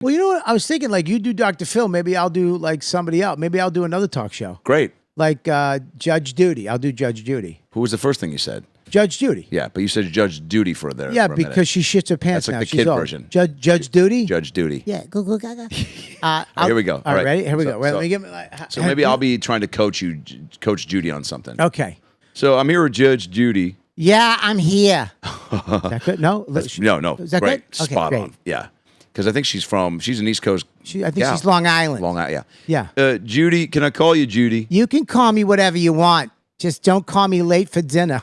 Well, you know what? I was thinking, like, you do Dr. Phil. Maybe I'll do, like, somebody else. Maybe I'll do another talk show. Great. Like Judge Judy. I'll do Judge Judy. Who was the first thing you said? Judge Judy. Yeah, but you said Judge Duty for there. Yeah, for a because minute. she shits her pants That's like now. the She's kid old. version. Judge Duty? Judge Duty. Yeah, go, gaga. Here we go. All right, ready? Here we So- go. Wait, so- let me get So maybe I'll be trying to coach Judy on something. Okay. So I'm here with Judge Judy. Yeah, I'm here. Is that good? No? No. Is that Great. good? Okay, Spot great. on. Yeah. Because I think she's an East Coast. I think she's Long Island. Long Island, Yeah. yeah. Judy, can I call you Judy? You can call me whatever you want. Just don't call me late for dinner.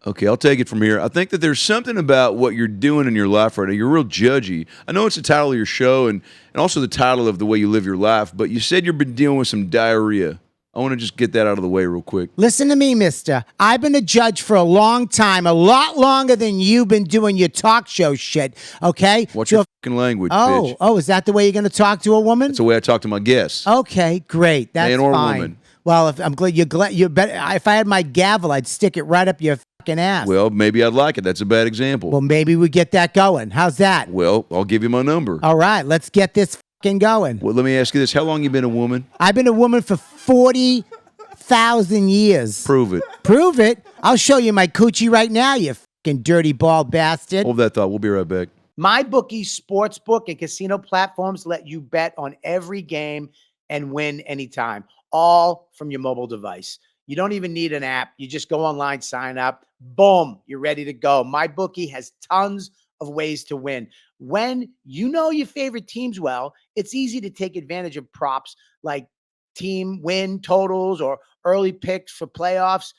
Okay, I'll take it from here. I think that there's something about what you're doing in your life right now. You're real judgy. I know it's the title of your show and also the title of the way you live your life, but you said you've been dealing with some diarrhea. I want to just get that out of the way real quick. Listen to me, mister. I've been a judge for a long time, a lot longer than you've been doing your talk show shit, okay? What's your fucking language, bitch? Oh, is that the way you're going to talk to a woman? That's the way I talk to my guests. Okay, great. That's Man or fine. woman. Well, if I'm glad you bet. If I had my gavel, I'd stick it right up your fucking ass. Well, maybe I'd like it. That's a bad example. Well, maybe we get that going. How's that? Well, I'll give you my number. All right, let's get this fucking going. Well, let me ask you this. How long you been a woman? I've been a woman for 40,000 years. Prove it. Prove it. I'll show you my coochie right now, you fucking dirty bald bastard. Hold that thought. We'll be right back. MyBookie sportsbook and casino platforms let you bet on every game and win anytime, all from your mobile device. You don't even need an app. You just go online, sign up, boom, you're ready to go. MyBookie has tons of ways to win. When you know your favorite teams well, it's easy to take advantage of props like team win totals or early picks for playoffs.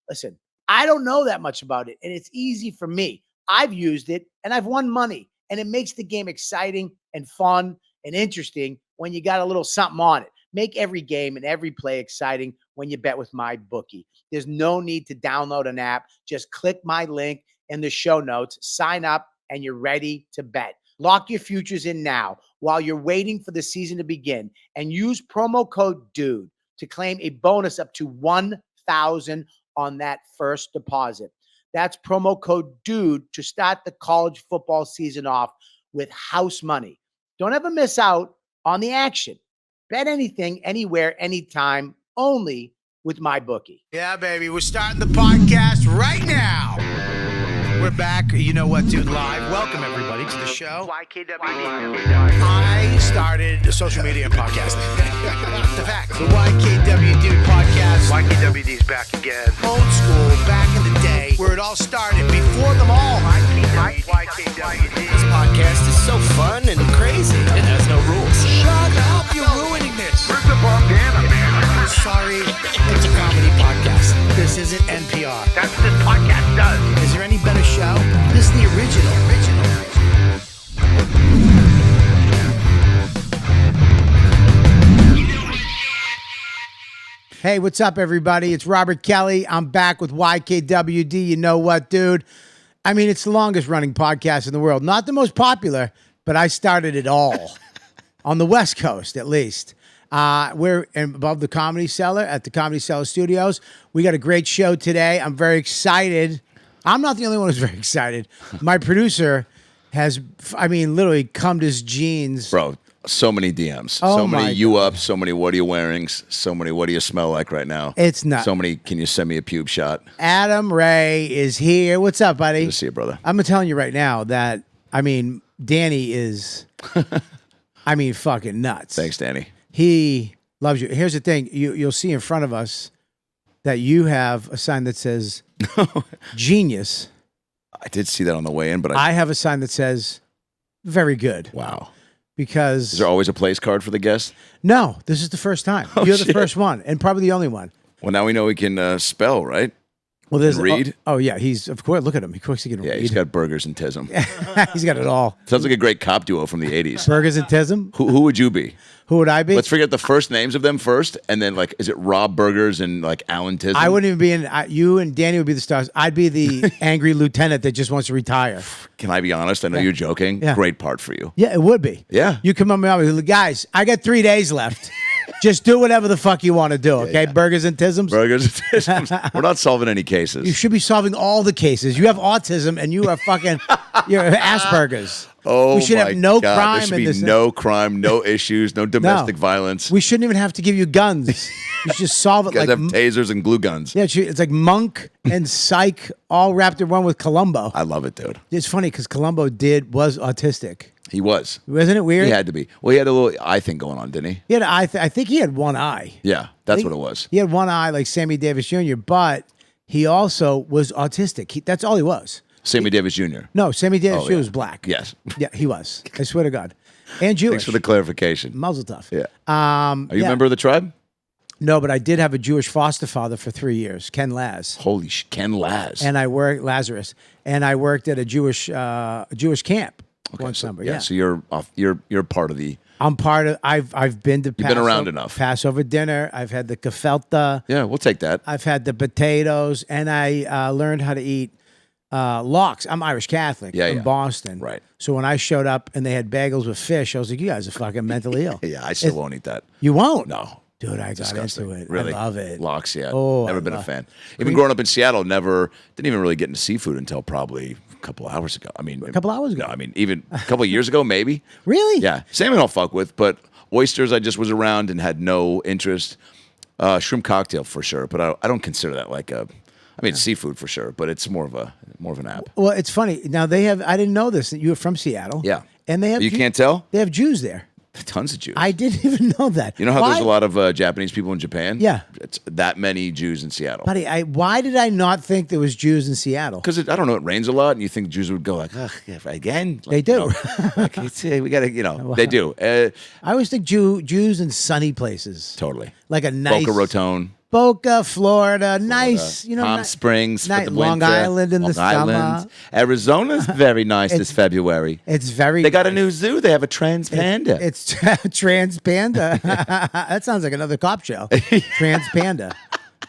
Listen, I don't know that much about it, and it's easy for me. I've used it, and I've won money, and it makes the game exciting and fun and interesting when you got a little something on it. Make every game and every play exciting when you bet with MyBookie. There's no need to download an app. Just click my link in the show notes, sign up, and you're ready to bet. Lock your futures in now while you're waiting for the season to begin, and use promo code DUDE to claim a bonus up to $1,000 on that first deposit. That's promo code DUDE to start the college football season off with house money. Don't ever miss out on the action. Bet anything, anywhere, anytime, only with MyBookie. Yeah, baby. We're starting the podcast right now. We're back. You know what, dude? Live. Welcome, everybody, to the show. YKWD. I started social media and podcasting. The fact. The YKWD podcast. YKWD's back again. Old school, back in the day, where it all started, before them all. YKWD. This podcast is so fun and crazy. It has no rules. Shut up. You're ruining this. Where's the bandana, man? Sorry, it's a comedy podcast. This isn't NPR. That's what this podcast does. Is there any better show? This is the original. Hey, what's up, everybody? It's Robert Kelly. I'm back with YKWD. You know what, dude? I mean, it's the longest running podcast in the world. Not the most popular, but I started it all. On the West Coast, at least. We're above the Comedy Cellar at the Comedy Cellar Studios. We got a great show today. I'm very excited. I'm not the only one who's very excited. My producer has, literally cummed his jeans. Bro, so many DMs. Oh so my many you up, so many what are you wearing, so many what do you smell like right now. It's not. So many can you send me a pube shot? Adam Ray is here. What's up, buddy? Good to see you, brother. I'm telling you right now that, Danny is, fucking nuts. Thanks, Danny. He loves you. Here's the thing. You'll see in front of us that you have a sign that says genius. I did see that on the way in, but I have a sign that says very good. Wow. Because Is there always a place card for the guest? no, this is the first time. Oh, You're the shit. first one and probably the only one. Well, now we know he can spell, right? Well, there's read? Oh, yeah, he's of course. Look at him. Of course he can Yeah, read. he's got burgers and tism. He's got it all. Sounds like a great cop duo from the 80s. Burgers and Tism. Who would you be? Who would I be? Let's forget the first names of them first, and then is it Rob Burgers and Alan Tism? I wouldn't even be in. You and Danny would be the stars. I'd be the angry lieutenant that just wants to retire. Can I be honest? I know you're joking. Yeah. Great part for you. Yeah, it would be. Yeah. You come up with guys. I got 3 days left. Just do whatever the fuck you want to do, okay? yeah. Burgers and tisms. Burgers. We're not solving any cases. You should be solving all the cases. You have autism and you are fucking, you're Asperger's. Oh, we should my have no God. crime There should in be this. no crime, no issues, no domestic violence. We shouldn't even have to give you guns. You should just solve it You guys like have tasers and glue guns. yeah. It's like Monk and Psych all wrapped in one with Columbo. I love it, dude. It's funny because Columbo was autistic. He was. Wasn't it weird? He had to be. Well, he had a little eye thing going on, didn't he? He had I think he had one eye. Yeah, that's what it was. He had one eye like Sammy Davis Jr., but he also was autistic. That's all he was. Sammy Davis Jr. No, Sammy Davis Jr. yeah. was black. Yes. Yeah, he was. I swear to God. And Jewish. Thanks for the clarification. Mazel tov. Yeah. Are you yeah. a member of the tribe? No, but I did have a Jewish foster father for 3 years, Ken Laz. Holy Ken Laz. And I worked Lazarus, and I worked at a Jewish camp one so, summer. yeah, Yeah, so you're part of the. I'm part of. I've been to. You've been around enough. Passover dinner. I've had the gefelta. Yeah, we'll take that. I've had the potatoes, and I learned how to eat lox. I'm Irish Catholic Yeah, from yeah. Boston. Right. So when I showed up and they had bagels with fish, I was like, "You guys are fucking mentally ill." Yeah, I still won't eat that. You won't? No. Dude, I got Disgusting. into it. Really? I love it. Lox, yeah. Oh, never I been a love- fan. Even growing up in Seattle, didn't even really get into seafood until probably a couple hours ago. I mean, A couple hours ago? No, I mean, even a couple of years ago, maybe. Really? Yeah. Salmon I'll fuck with, but oysters I just was around and had no interest. Shrimp cocktail for sure, but I don't consider that like a. I mean, seafood for sure, but it's more of an app. Well, it's funny. Now they have. I didn't know this. That you were from Seattle. Yeah. And they have. You can't tell? They have Jews there. Tons of Jews. I didn't even know that. You know how Why- there's a lot of Japanese people in Japan? Yeah. It's that many Jews in Seattle. buddy? Why did I not think there was Jews in Seattle? Because I don't know, it rains a lot, and you think Jews would go like, ugh, yeah, again? Like, They do. You know, like, we got to, they do. I always think Jews in sunny places, Totally. like a nice Boca Raton. Boca, Florida, nice. You know, Palm Springs for the Long winter. Island in the Long Island. summer. Arizona's very nice this It's- February. It's very. They got a new zoo. They have a trans panda. It's Trans Panda. That sounds like another cop show. Trans Panda.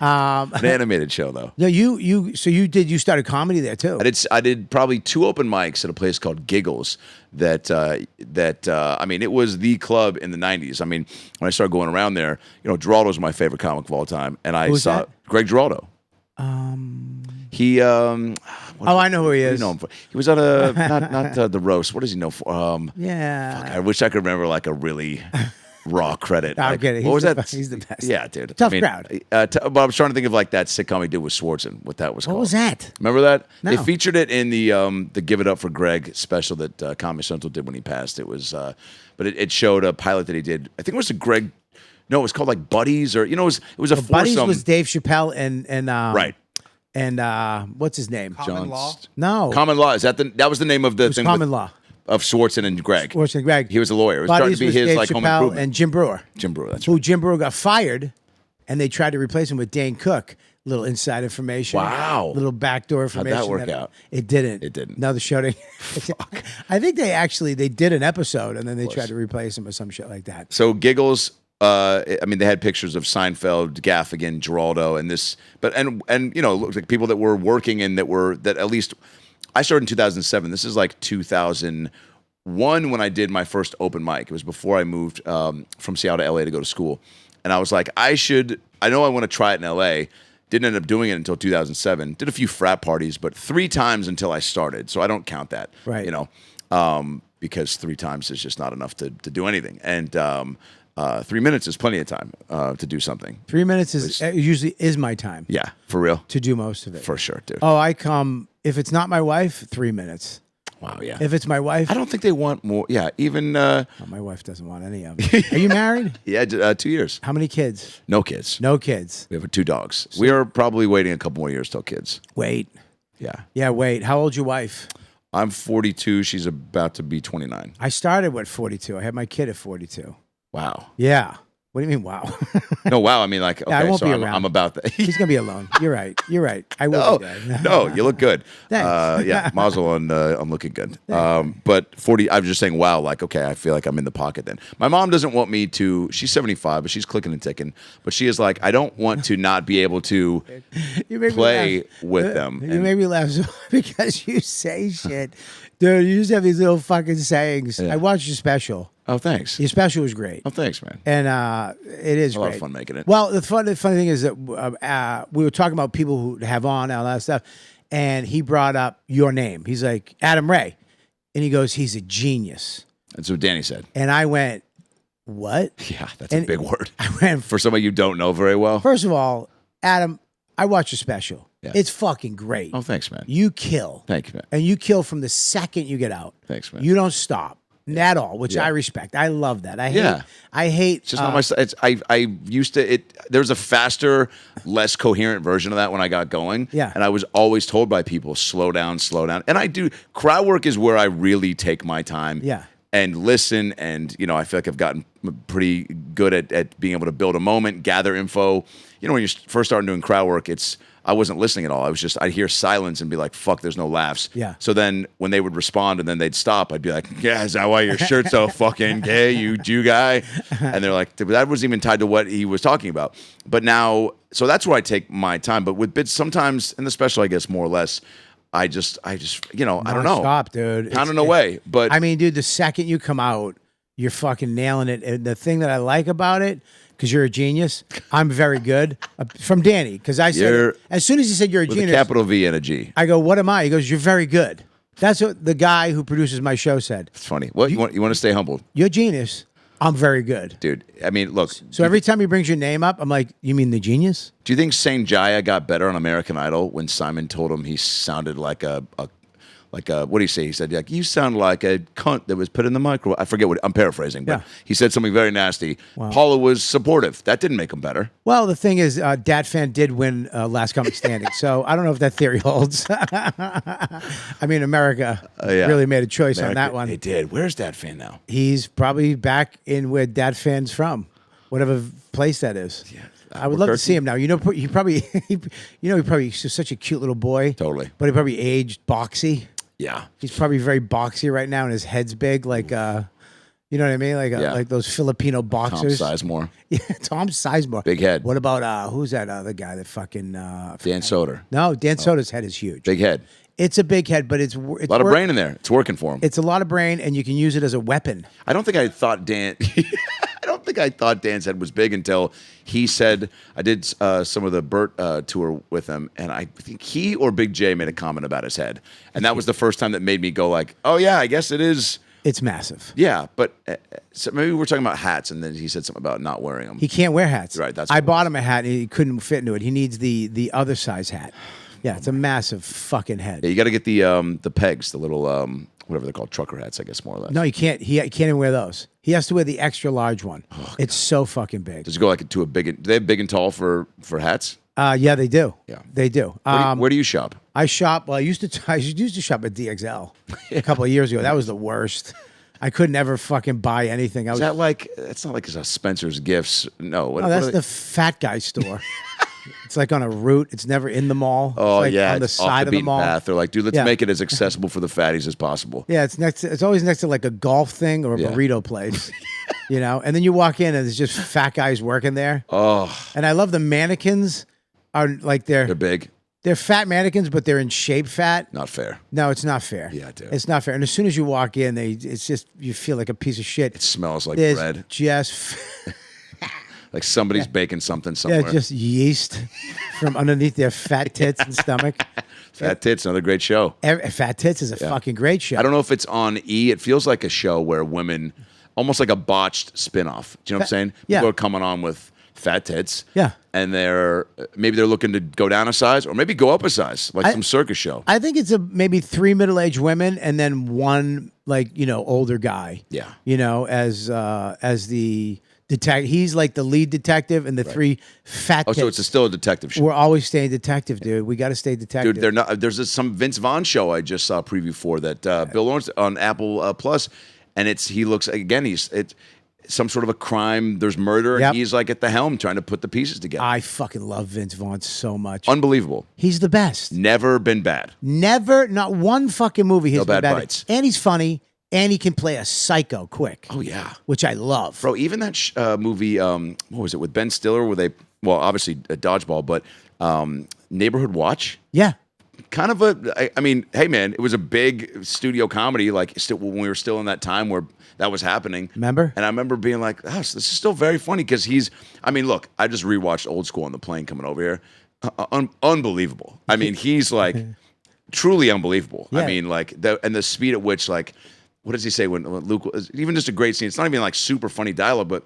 An animated show, though. No, you started comedy there too. I did probably 2 open mics at a place called Giggles. I mean, it was the club in the '90s. I mean, when I started going around there, Geraldo's my favorite comic of all time, and I Who's saw that? Greg Giraldo. He. I know who he What do is. you know him for? He was on a not the roast. What does he know for? Yeah. Fuck, I wish I could remember like a really raw credit. I'm Like, kidding. What was He's the that? best. He's the best. Yeah, dude. Tough crowd. But I was trying to think of like that sitcom he did with Schwartzen. What that was What called? was that? Remember that? No. They featured it in the Give It Up for Greg special that Comedy Central did when he passed. It was, but it showed a pilot that he did. I think it was a Greg. No, it was called like Buddies, or it was a Buddies foursome. was Dave Chappelle and Right. and what's his name? Common Law? No, Common Law. Is that was the name of the it was thing? Common with- Law. of Schwartzen and Greg. Schwarzen and Greg. He was a lawyer. It was starting Buddies to be was his Dave like home Chappelle improvement. and Jim Brewer. Jim Brewer. That's Who right. Jim Brewer got fired, and they tried to replace him with Dane Cook. Little inside information. Wow. Little backdoor information. that work out? It didn't. It didn't. Another show. I think they did an episode, and then they tried to replace him with some shit like that. So Giggles. I mean, they had pictures of Seinfeld, Gaffigan, Giraldo, and this, but and looked like people that were working and that at least. I started in 2007. This is like 2001 when I did my first open mic. It was before I moved from Seattle to LA to go to school, and I was like, I know I want to try it in LA. Didn't end up doing it until 2007. Did a few frat parties, but 3 times until I started. So I don't count that, Right. Because 3 times is just not enough to do anything. And 3 minutes is plenty of time to do something. 3 minutes usually is my time Yeah, for real. to do most of it. For sure, dude. Oh, I come if it's not my wife, 3 minutes. Wow, yeah. If it's my wife, I don't think they want more. Yeah, even, oh, my wife doesn't want any of it. Are you married? yeah, 2 years. How many kids? No kids. No kids. We have 2 dogs. We are probably waiting a couple more years till kids. Wait. Yeah. Yeah, wait. How old's your wife? I'm 42. She's about to be 29. I started at 42. I had my kid at 42. Wow. Yeah. What do you mean, wow? No, wow. I mean, like, okay, I won't so be I'm, around. I'm about that. He's going to be alone. You're right. You're right. I will be there. No, you look good. Thanks. Yeah, mazel on looking good. But 40, I was just saying, wow, like, okay, I feel like I'm in the pocket then. My mom doesn't want me to, she's 75, but she's clicking and ticking. But she is like, I don't want to not be able to You make me play laugh. with them. You And- make me laugh so because you say shit. Dude, you just have these little fucking sayings. Yeah. I watched your special. Oh, thanks. Your special was great. Oh, thanks, man. And it is A great. lot of fun making it. Well, the funny thing is that we were talking about people who have on all that stuff, and he brought up your name. He's like, Adam Ray. And he goes, he's a genius. That's what Danny said. And I went, what? Yeah, that's a big word. I went, For somebody you don't know very well. first of all, Adam, I watched your special. Yeah. It's fucking great. Oh, thanks, man. You kill. Thank you, man. And you kill from the second you get out. Thanks, man. You don't stop at all, which Yeah. I respect. I love that. I Yeah. hate. It's just not my style. It's I used to it. There's a faster, less coherent version of that when I got going. Yeah. And I was always told by people, slow down, slow down. And I do. Crowd work is where I really take my time. Yeah. And listen, and I feel like I've gotten pretty good at being able to build a moment, gather info. When you're first starting doing crowd work, I wasn't listening at all. I'd hear silence and be like, fuck, there's no laughs. Yeah. So then when they would respond and then they'd stop, I'd be like, yeah, is that why your shirt's so fucking gay, you Jew guy? And they're like, that wasn't even tied to what he was talking about. But now, so that's where I take my time. But with bits, sometimes in the special, I guess more or less, I just, I don't know. Stop, dude. Pounding away. But I mean, dude, the second you come out, you're fucking nailing it. And the thing that I like about it, because you're a genius, I'm very good. From Danny, because I said, as soon as he said you're a with genius, a capital V and a G. I go, what am I? He goes, you're very good. That's what the guy who produces my show said. It's funny. What you want to stay humble, You're a genius. I'm very good. dude. I mean, look. So every time he brings your name up, I'm like, you mean the genius? Do you think Saint Jaya got better on American Idol when Simon told him he sounded like a what do you say? He said, like, you sound like a cunt that was put in the microwave. I forget what, I'm paraphrasing, but Yeah. he said something very nasty. Paula was supportive. That didn't make him better. Well, the thing is, Dat Fan did win Last Comic Standing, so I don't know if that theory holds. I mean, America Yeah. really made a choice on that one. They did. Where's that fan now? He's probably back in where Dat Fan's from, whatever place that is. Yeah. I would love to see him now. He probably, he's such a cute little boy. Totally. But he probably aged boxy. Yeah. He's probably very boxy right now, and his head's big, like you know what I mean, like those Filipino Tom boxers. Sizemore. Yeah, Tom Sizemore. Big head. What about who's that other guy that fucking Dan Soder. No, Dan Soder's head is huge. Big head. It's a big head, but it's A lot of brain in there. It's working for him. It's a lot of brain, and you can use it as a weapon. I don't think I thought Dan. I don't think I thought Dan's head was big until he said I did some of the Burt tour with him, and I think he or Big J made a comment about his head, and that was the first time that made me go like, "Oh yeah, I guess it is." It's massive. Yeah, but so maybe we're talking about hats, and then he said something about not wearing them. He can't wear hats. Right, that's I what it bought him a hat, and he couldn't fit into it. He needs the other size hat. Yeah, it's a massive fucking head. Yeah, you got to get the pegs, the little whatever they're called, trucker hats, I guess more or less. No, you can't. He can't even wear those. He has to wear the extra large one. It's so fucking big. Does it go like to a big? Do they have big and tall for hats? Yeah, they do. Yeah. They do. Where do you shop? I shop. Well, I used to shop at DXL a couple of years ago. That was the worst. I could never fucking buy anything. Is that like? It's not like it's a Spencer's Gifts. No, No, that's the fat guy store. It's like on a route. It's never in the mall. Oh it's like yeah, on the it's side off the of the beaten mall. path. They're like, dude, let's Yeah. make it as accessible for the fatties as possible. Yeah, it's always next to like a golf thing or a Yeah. burrito place, and then you walk in and there's just fat guys working there. Oh, And I love the mannequins are like they're big. they're fat mannequins, but they're in shape fat. Not fair. No, it's not fair. Yeah, dude. It's not fair. And as soon as you walk in, it's just you feel like a piece of shit. It smells like There's bread. just Like somebody's baking something somewhere. yeah, just yeast from underneath their fat tits and stomach. Fat Tits, another great show. Fat Tits is a fucking great show. I don't know if it's on E. It feels like a show where women, almost like a botched spinoff. Do you know what I'm saying? Yeah. People are coming on with fat tits. Yeah. And maybe they're looking to go down a size or maybe go up a size, like some circus show. I think it's maybe 3 middle-aged women and then one older guy. Yeah. As the detective. He's like the lead detective, and the three fat. Oh, so tits. it's still a detective show. We're always staying detective, dude. We got to stay detective. Dude, they're not. There's some Vince Vaughn show I just saw a preview for that Bill Lawrence on Apple Plus, and he looks again. It's some sort of a crime. There's murder, Yep. and he's like at the helm trying to put the pieces together. I fucking love Vince Vaughn so much. Unbelievable. He's the best. Never been bad. Never, not one fucking movie. He's No been bad bad. bites. And he's funny, and he can play a psycho quick. Oh yeah, which I love. bro. Even that movie. What was it with Ben Stiller? Where they obviously a dodgeball, but Neighborhood Watch. Yeah. kind of I mean, hey man, it was a big studio comedy. Like when we were still in that time where that was happening. Remember? And I remember being like, oh, this is still very funny because I mean, look, I just rewatched Old School on the plane coming over here. Unbelievable. I mean, he's like truly unbelievable. Yeah. I mean, like the speed at which, like, what does he say when Luke, even just a great scene. It's not even like super funny dialogue, but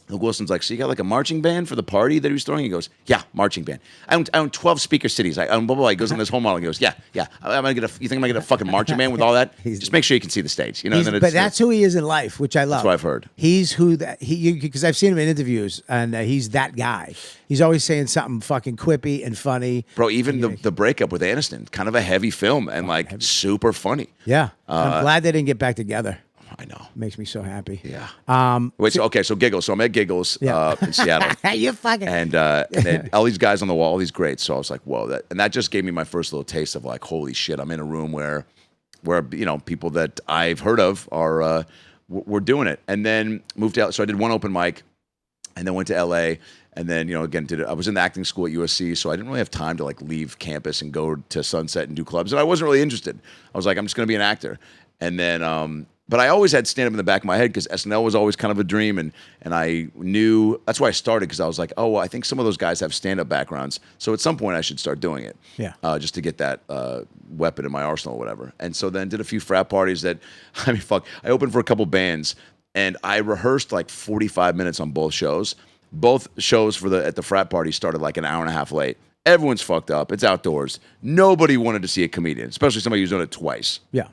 Luke Wilson's like, so you got like a marching band for the party that he was throwing? He goes, yeah, marching band. I own 12 speaker cities. I own blah, blah, blah. He goes on this whole model. He goes, yeah. You think I'm going to get a fucking marching band with all that? Just make sure you can see the stage. You know, But that's who he is in life, which I love. That's what I've heard. He's who because I've seen him in interviews, and he's that guy. He's always saying something fucking quippy and funny. Bro, even the breakup with Aniston, kind of a heavy film and like super funny. Yeah. I'm glad they didn't get back together. I know. Makes me so happy. Yeah. Wait, so Giggles. So I'm at Giggles in Seattle. You fucking. And they had all these guys on the wall, all these greats. So I was like, whoa. That just gave me my first little taste of like, holy shit, I'm in a room where you know, people that I've heard of are we're doing it. And then moved out. So I did one open mic and then went to LA. And then, you know, again, I was in the acting school at USC, so I didn't really have time to like leave campus and go to Sunset and do clubs. And I wasn't really interested. I was like, I'm just going to be an actor. And then, but I always had stand-up in the back of my head because SNL was always kind of a dream, and I knew that's why I started because I was like, oh, well, I think some of those guys have stand-up backgrounds, so at some point I should start doing it, just to get that weapon in my arsenal or whatever. And so then did a few frat parties that, I mean, fuck, I opened for a couple bands, and I rehearsed like 45 minutes on both shows. Both shows at the frat party started like an hour and a half late. Everyone's fucked up. It's outdoors. Nobody wanted to see a comedian, especially somebody who's done it twice. Yeah.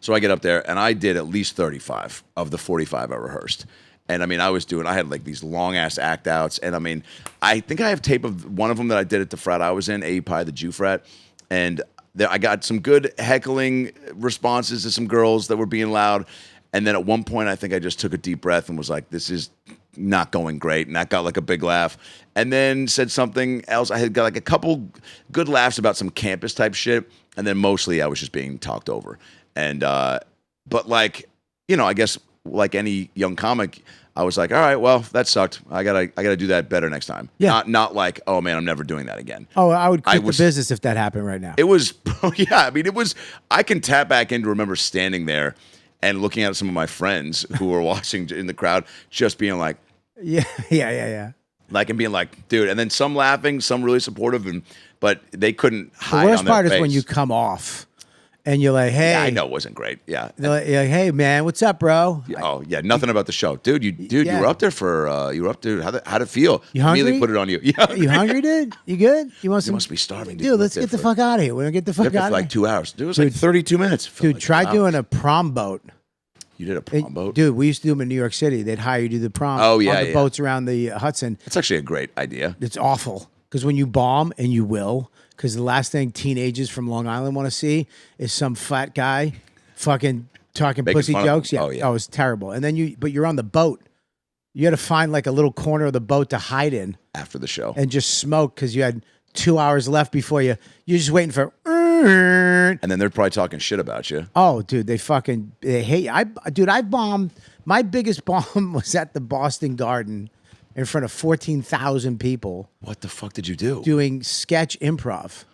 So I get up there, and I did at least 35 of the 45 I rehearsed. And, I mean, I had, like, these long-ass act-outs. And, I mean, I think I have tape of one of them that I did at the frat I was in, AEPI, the Jew frat. And I got some good heckling responses to some girls that were being loud. And then at one point, I think I just took a deep breath and was like, this is not going great. And that got, like, a big laugh. And then said something else. I had got, like, a couple good laughs about some campus-type shit. And then mostly I was just being talked over. And, but like, you know, I guess like any young comic, I was like, all right, well, that sucked. I gotta do that better next time. Yeah. Not like, oh man, I'm never doing that again. Oh, I would quit the business if that happened right now. It was, yeah. I mean, I can tap back in to remember standing there and looking at some of my friends who were watching in the crowd, just being like, yeah. Like, and being like, dude, and then some laughing, some really supportive, but they couldn't hide. The worst on their part face. is when you come off. And you're like, hey. Yeah, I know it wasn't great. Yeah. You're like, hey, man, what's up, bro? Oh, yeah. Nothing about the show. Dude, you were up there how'd it feel? You hungry? Immediately put it on you. Yeah. You hungry, dude? You good? You must be starving, dude. Let's get the fuck out of here. We're going to get the fuck out of here. For like 2 hours. Dude, it was like 32 minutes. Dude, try doing a prom boat. You did a prom boat? Dude, we used to do them in New York City. They'd hire you to do the prom on the boats around the Hudson. That's actually a great idea. It's awful. Because when you bomb, and you will, because the last thing teenagers from Long Island want to see is some fat guy fucking talking Making pussy jokes. Yeah. Oh, yeah. Oh, it's terrible. And then you're on the boat. You had to find like a little corner of the boat to hide in. After the show. And just smoke because you had 2 hours left before you're just waiting for. And then they're probably talking shit about you. Oh, dude, they hate you. I bombed. My biggest bomb was at the Boston Garden in front of 14,000 people. What the fuck did you do? Doing sketch improv.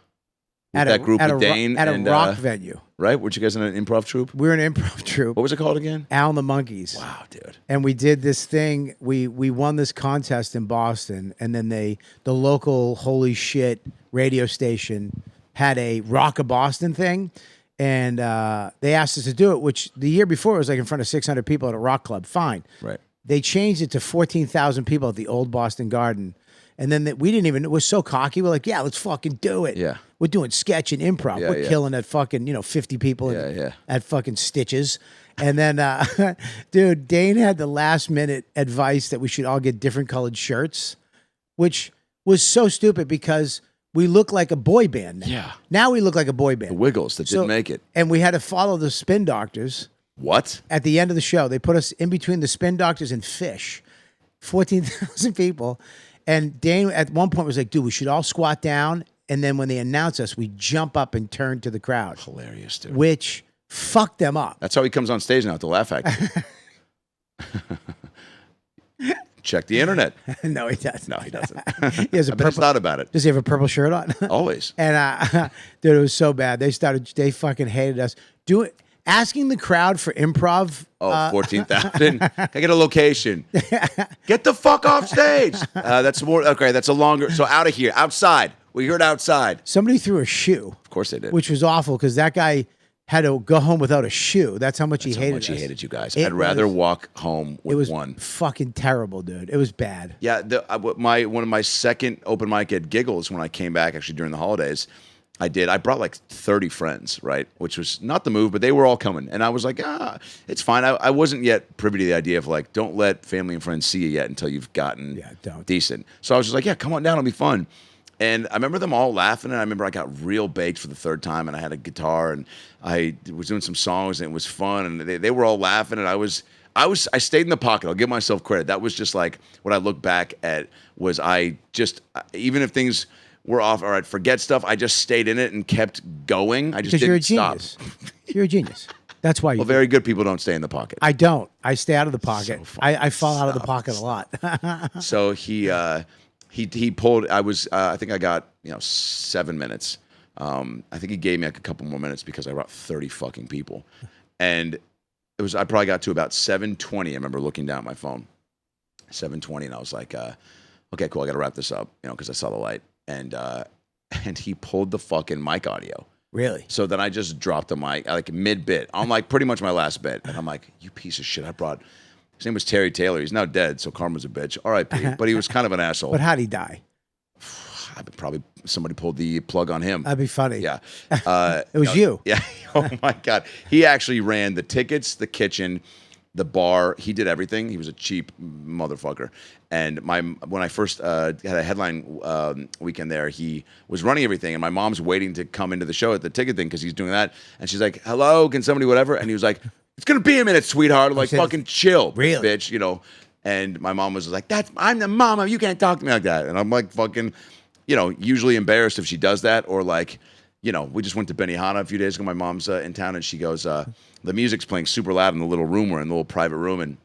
At that group with Dane at a and, rock venue. Right? Weren't you guys in an improv troupe? We're an improv troupe. What was it called again? Al and the Monkeys. Wow, dude. And we did this thing. We won this contest in Boston, and then the local holy shit radio station had a Rock of Boston thing, and they asked us to do it, which the year before it was like in front of 600 people at a rock club. Fine. Right. They changed it to 14,000 people at the old Boston Garden. And then we didn't even, it was so cocky. We're like, yeah, let's fucking do it. Yeah. We're doing sketch and improv. Yeah, We're killing at fucking, 50 people at fucking Stitches. And then, dude, Dane had the last minute advice that we should all get different colored shirts, which was so stupid because we look like a boy band now. Yeah. Now we look like a boy band. The Wiggles that didn't make it. And we had to follow the Spin Doctors. What? At the end of the show, they put us in between the Spin Doctors and Fish. 14,000 people. And Dane at one point was like, dude, we should all squat down. And then when they announce us, we jump up and turn to the crowd. Hilarious, dude. Which fucked them up. That's how he comes on stage now at the Laugh Factory. check the internet. No, he doesn't. No, he doesn't. He has a I bet he's purple. thought about it. Does he have a purple shirt on? Always. And dude, it was so bad. They fucking hated us. Asking the crowd for improv. Oh, 14,000. Can I get a location? Get the fuck off stage. That's more. Okay, that's a longer. So out of here, outside. We heard outside. Somebody threw a shoe. Of course they did. Which was awful because that guy had to go home without a shoe. That's how much he hated us. He hated you guys. It I'd rather was- walk home with It was one. fucking terrible, dude. It was bad. Yeah, one of my second open mic at Giggles when I came back actually during the holidays. I brought like 30 friends, right? Which was not the move, but they were all coming. And I was like, it's fine. I wasn't yet privy to the idea of like, don't let family and friends see you yet until you've gotten decent. So I was just like, yeah, come on down. It'll be fun. And I remember them all laughing. And I remember I got real baked for the third time. And I had a guitar and I was doing some songs and it was fun. And they were all laughing. And I stayed in the pocket. I'll give myself credit. That was just like what I look back at was even if things were off, all right, forget stuff. I just stayed in it and kept going. I just didn't stop. You're a genius. That's why you. Well, very good people don't stay in the pocket. I don't. I stay out of the pocket. So I fall out of the pocket a lot. So he pulled. I think I got 7 minutes. I think he gave me like a couple more minutes because I brought 30 fucking people, and I probably got to about 7:20. I remember looking down at my phone, 7:20, and I was like, okay, cool. I got to wrap this up, because I saw the light. And he pulled the fucking mic audio. Really? So then I just dropped the mic like mid bit. I'm like pretty much my last bit, and I'm like, you piece of shit. His name was Terry Taylor. He's now dead, so karma's a bitch. R.I.P. But he was kind of an asshole. But how'd he die? Probably somebody pulled the plug on him. That'd be funny. Yeah. It was you. Yeah. Oh my God. He actually ran the tickets, the kitchen, the bar. He did everything. He was a cheap motherfucker. And when I first had a headline weekend there, he was running everything. And my mom's waiting to come into the show at the ticket thing because he's doing that. And she's like, hello, can somebody whatever? And he was like, it's going to be a minute, sweetheart. I'm like, fucking chill, really? Bitch, And my mom was like, I'm the mama. You can't talk to me like that. And I'm like, fucking, usually embarrassed if she does that. Or like, we just went to Benihana a few days ago. My mom's in town, and she goes, the music's playing super loud in the little room. We're in the little private room, and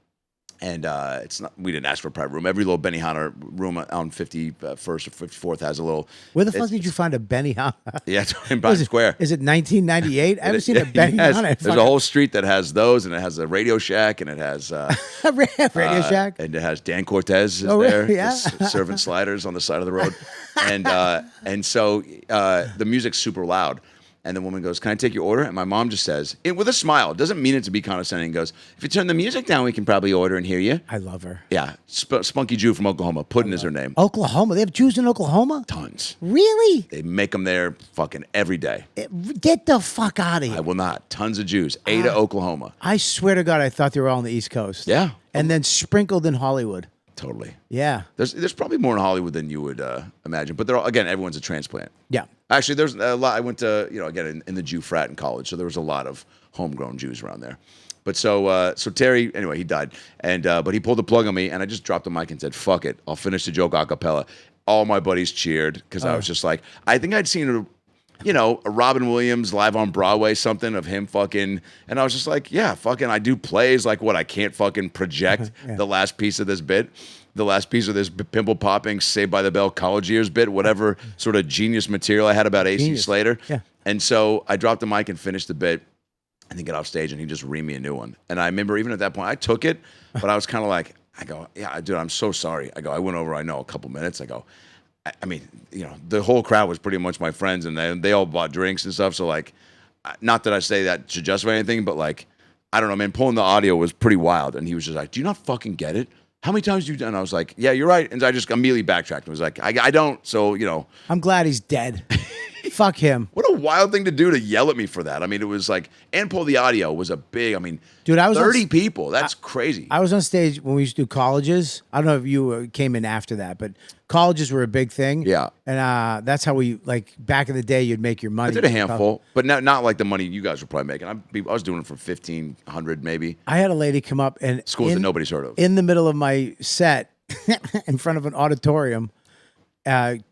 it's not. We didn't ask for a private room. Every little Benihana room on 51st or 54th has a little. Where the fuck did you find a Benihana? Yeah, it's in Times Square. Is it 1998? I haven't seen a Benihana. There's a whole street that has those, and it has a Radio Shack, and it has Radio Shack, and it has Dan Cortez is really? there, Yeah. just serving sliders on the side of the road, and so the music's super loud. And the woman goes, can I take your order? And my mom just says, with a smile, doesn't mean it to be condescending, goes, if you turn the music down, we can probably order and hear you. I love her. Yeah. Spunky Jew from Oklahoma. Puddin' is her name. Oklahoma? They have Jews in Oklahoma? Tons. Really? They make them there fucking every day. Get the fuck out of here. I will not. Tons of Jews. Ada, Oklahoma. I swear to God, I thought they were all on the East Coast. Yeah. And then sprinkled in Hollywood. Totally. Yeah. There's probably more in Hollywood than you would imagine. But again, everyone's a transplant. Yeah. Actually, there's a lot. I went to, again, in the Jew frat in college, so there was a lot of homegrown Jews around there. But so Terry, anyway, he died, and but he pulled the plug on me, and I just dropped the mic and said, "Fuck it, I'll finish the joke a cappella." All my buddies cheered because I was just like, I think I'd seen a Robin Williams live on Broadway, something of him fucking, and I was just like, yeah, fucking, I do plays like what I can't fucking project the last piece of this bit. The last piece of this pimple popping, Saved by the Bell college years bit, whatever sort of genius material I had about AC Slater. Yeah. And so I dropped the mic and finished the bit and then get off stage and he just read me a new one. And I remember even at that point, I took it, but I was kind of like, I go, yeah, dude, I'm so sorry. I go, I went over, I know, a couple minutes. I go, I mean, the whole crowd was pretty much my friends and they all bought drinks and stuff. So like, not that I say that to justify anything, but like, I don't know, man, pulling the audio was pretty wild. And he was just like, do you not fucking get it? How many times have you done? I was like, yeah, you're right. And I just immediately backtracked. I was like, I don't. So, I'm glad he's dead. Fuck him. What a wild thing to do to yell at me for that. I mean, it was like, and pull the audio was a big, dude, I was 30 people. That's crazy. I was on stage when we used to do colleges. I don't know if you came in after that, but colleges were a big thing. Yeah. And that's how we, like, back in the day, you'd make your money. I did a handful, but not like the money you guys were probably making. I was doing it for 1,500 maybe. I had a lady come up and schools that nobody's heard of. In the middle of my set, in front of an auditorium,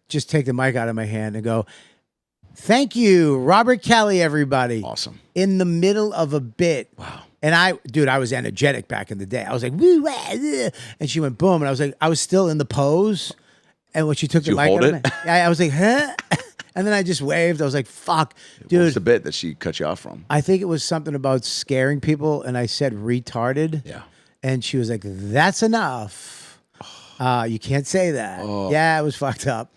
just take the mic out of my hand and go, "Thank you, Robert Kelly, everybody." Awesome. In the middle of a bit. Wow. And I was energetic back in the day. I was like, woo, wah, ugh. And she went boom. And I was like, I was still in the pose. And when she took the you mic hold out of it? me, I was like, huh? And then I just waved. I was like, fuck, dude. What's the bit that she cut you off from? I think it was something about scaring people. And I said retarded. Yeah. And she was like, that's enough. You can't say that. Oh. Yeah, it was fucked up.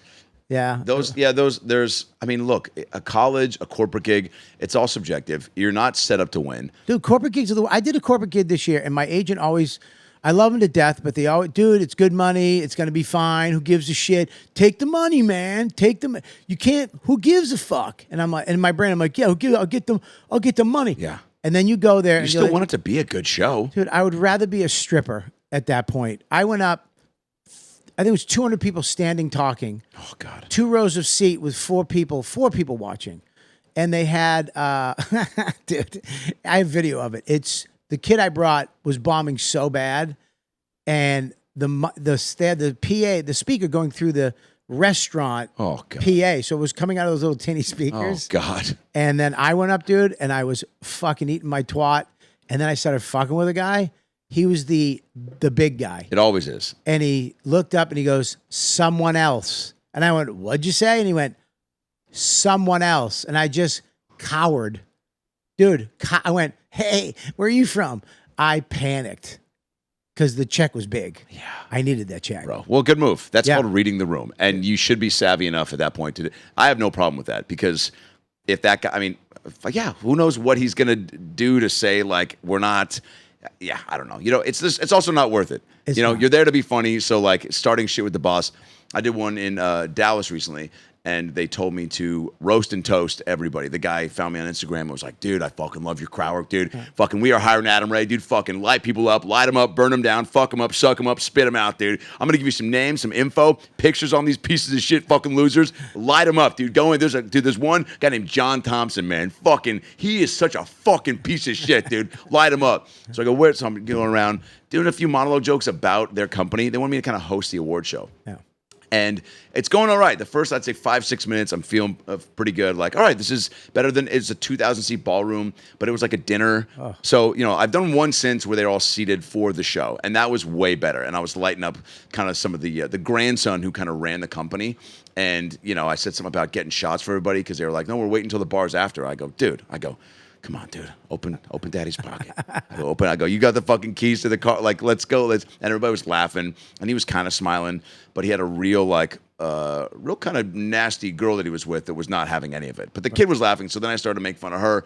Yeah. There's, I mean, look, a college, a corporate gig, it's all subjective. You're not set up to win. Dude, corporate gigs are I did a corporate gig this year, and my agent always, I love him to death, but they always, dude, it's good money. It's going to be fine. Who gives a shit? Take the money, man. Take the, you can't, who gives a fuck? And I'm like, in my brain, I'm like, yeah, I'll get the money. Yeah. And then you go there. You and still you're like, want it to be a good show. dude, I would rather be a stripper at that point. I went up, I think it was 200 people standing talking. Oh, God. 2 rows of seat with 4 people watching. And they had, dude, I have video of it. It's, the kid I brought was bombing so bad. And they had the PA, the speaker going through the restaurant Oh, God. PA. So it was coming out of those little tinny Oh, speakers. God. And then I went up, dude, and I was fucking eating my twat. And then I started fucking with a guy. He was the big guy. It always is. And he looked up and he goes, someone else. And I went, what'd you say? And he went, someone else. And I just cowered. Dude, I went, hey, where are you from? I panicked because the check was big. Yeah. I needed that check. Bro. Well, good move. That's Yeah. called reading the room. And you should be savvy enough at that point to I have no problem with that because if that guy, I mean, yeah, who knows what he's going to do to say, like, we're not, yeah, I don't know. You know, it's also not worth it. It's you know, not. you're there to be funny. So, like, starting shit with the boss. I did one in Dallas recently, and they told me to roast and toast everybody. The guy found me on Instagram and was like, dude, I fucking love your crowd work, dude. Fucking, we are hiring Adam Ray, dude. Fucking light people up, light them up, burn them down, fuck them up, suck them up, spit them out, dude. I'm going to give you some names, some info, pictures on these pieces of shit fucking losers. Light them up, dude. Go in. There's one guy named John Thompson, man. Fucking, he is such a fucking piece of shit, dude. Light him up. So I go, so I'm going around doing a few monologue jokes about their company. They want me to kind of host the award show. Yeah. And it's going all right. The first, I'd say 5-6 minutes, I'm feeling pretty good. Like, all right, this is better than, it's a 2,000 seat ballroom, but it was like a dinner. Oh. So, you know, I've done one since where they're all seated for the show, and that was way better. And I was lighting up kind of some of the grandson who kind of ran the company. And, you know, I said something about getting shots for everybody because they were like, no, we're waiting until the bar's after. I go, come on, dude, open daddy's pocket. I go, you got the fucking keys to the car. Like, let's go. And everybody was laughing and he was kind of smiling, but he had a real kind of nasty girl that he was with that was not having any of it. But the kid was laughing. So then I started to make fun of her.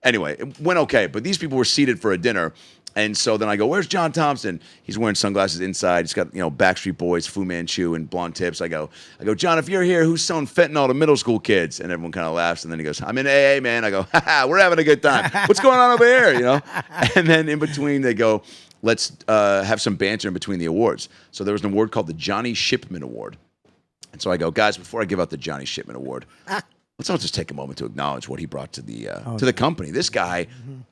Anyway, it went okay. But these people were seated for a dinner. And so then I go, where's John Thompson? He's wearing sunglasses inside. He's got, you know, Backstreet Boys, Fu Manchu, and blonde tips. I go, John, if you're here, who's selling fentanyl to middle school kids? And everyone kind of laughs. And then he goes, I'm in AA, man. I go, haha, we're having a good time. What's going on over here? You know? And then in between, they go, let's have some banter in between the awards. So there was an award called the Johnny Shipman Award. And so I go, guys, before I give out the Johnny Shipman Award, let's all just take a moment to acknowledge what he brought to the company. This guy,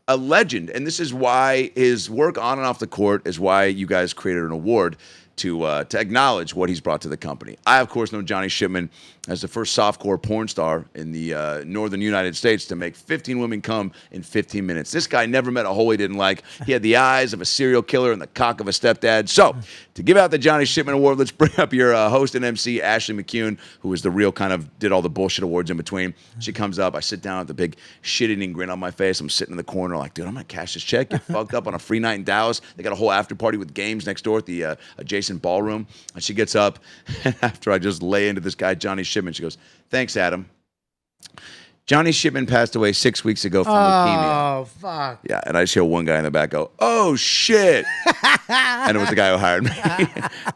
a legend, and this is why his work on and off the court is why you guys created an award to acknowledge what he's brought to the company. I, of course, know Johnny Shipman as the first softcore porn star in the northern United States to make 15 women come in 15 minutes. This guy never met a hole he didn't like. He had the eyes of a serial killer and the cock of a stepdad. So, to give out the Johnny Shipman Award, let's bring up your host and MC, Ashley McCune, who was the real kind of did all the bullshit awards in between. She comes up. I sit down with the big shit-eating grin on my face. I'm sitting in the corner like, dude, I'm going to cash this check. Get fucked up on a free night in Dallas. They got a whole after party with games next door at the adjacent ballroom. And she gets up, and after I just lay into this guy, Johnny Shipman, she goes, thanks, Adam. Johnny Shipman passed away 6 weeks ago from leukemia. Oh, fuck. Yeah, and I just hear one guy in the back go, oh, shit. And it was the guy who hired me.